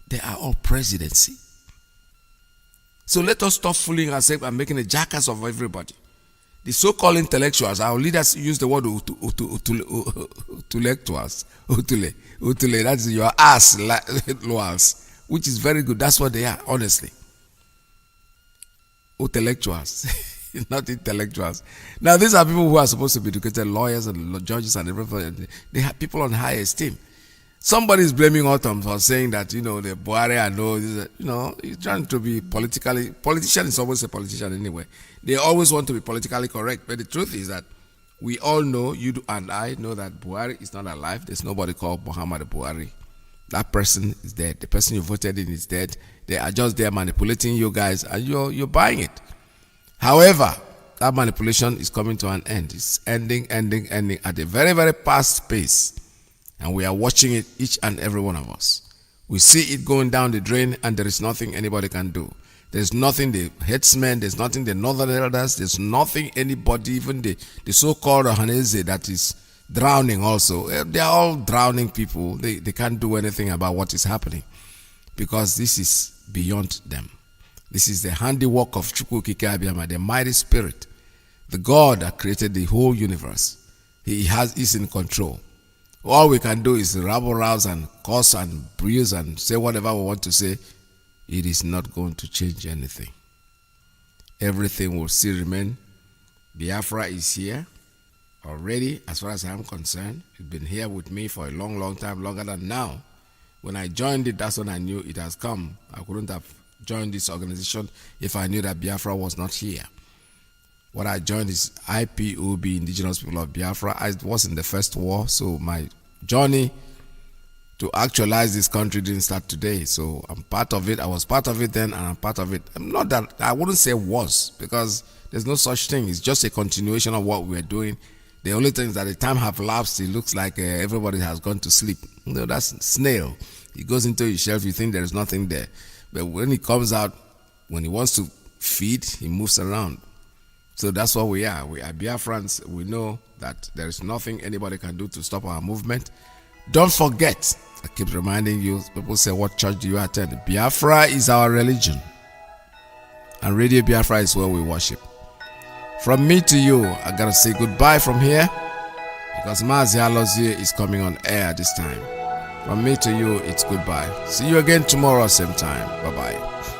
They are all presidency. So let us stop fooling ourselves and making a jackass of everybody. The so-called intellectuals, our leaders use the word intellectuals. Utule, that's your ass, loas, which is very good. That's what they are, honestly. Intellectuals, not intellectuals. Now, these are people who are supposed to be educated, lawyers and judges and everything. They have people on high esteem. Somebody is blaming Autumn for saying that, the Buhari and all this, he's trying to be politician is always a politician anyway. They always want to be politically correct. But the truth is that we all know, you and I know, that Buhari is not alive. There's nobody called Muhammad Buhari. That person is dead. The person you voted in is dead. They are just there manipulating you guys, and you're buying it. However, that manipulation is coming to an end. It's ending at a very, very fast pace. And we are watching it, each and every one of us. We see it going down the drain, and there is nothing anybody can do. There's nothing the headsmen, there's nothing the northern elders, there's nothing anybody, even the so-called Ohaneze that is drowning also. They're all drowning people. They can't do anything about what is happening because this is beyond them. This is the handiwork of Chukwu Okike Abiama, the mighty spirit, the God that created the whole universe. He is in control. All we can do is rabble rouse and curse and bruise and say whatever we want to say. It is not going to change anything. Everything will still remain. Biafra is here already, as far as I'm concerned. It's been here with me for a long, long time, longer than now. When I joined it, that's when I knew it has come. I couldn't have joined this organization if I knew that Biafra was not here. What I joined is IPOB, Indigenous People of Biafra. I was in the first war, so my journey to actualize this country didn't start today. So I'm part of it. I was part of it then, and I'm part of it. Not that I wouldn't say was, because there's no such thing. It's just a continuation of what we're doing. The only thing is that the time have lapsed. It looks like everybody has gone to sleep. That's snail. He goes into his shelf. You think there is nothing there, but when he comes out, when he wants to feed, he moves around. So that's what we are. We are Biafrans. We know that there is nothing anybody can do to stop our movement. Don't forget, I keep reminding you, people say, what church do you attend? Biafra is our religion. And Radio Biafra is where we worship. From me to you, I gotta say goodbye from here, because Mazi Alozie is coming on air this time. From me to you, it's goodbye. See you again tomorrow, same time. Bye-bye.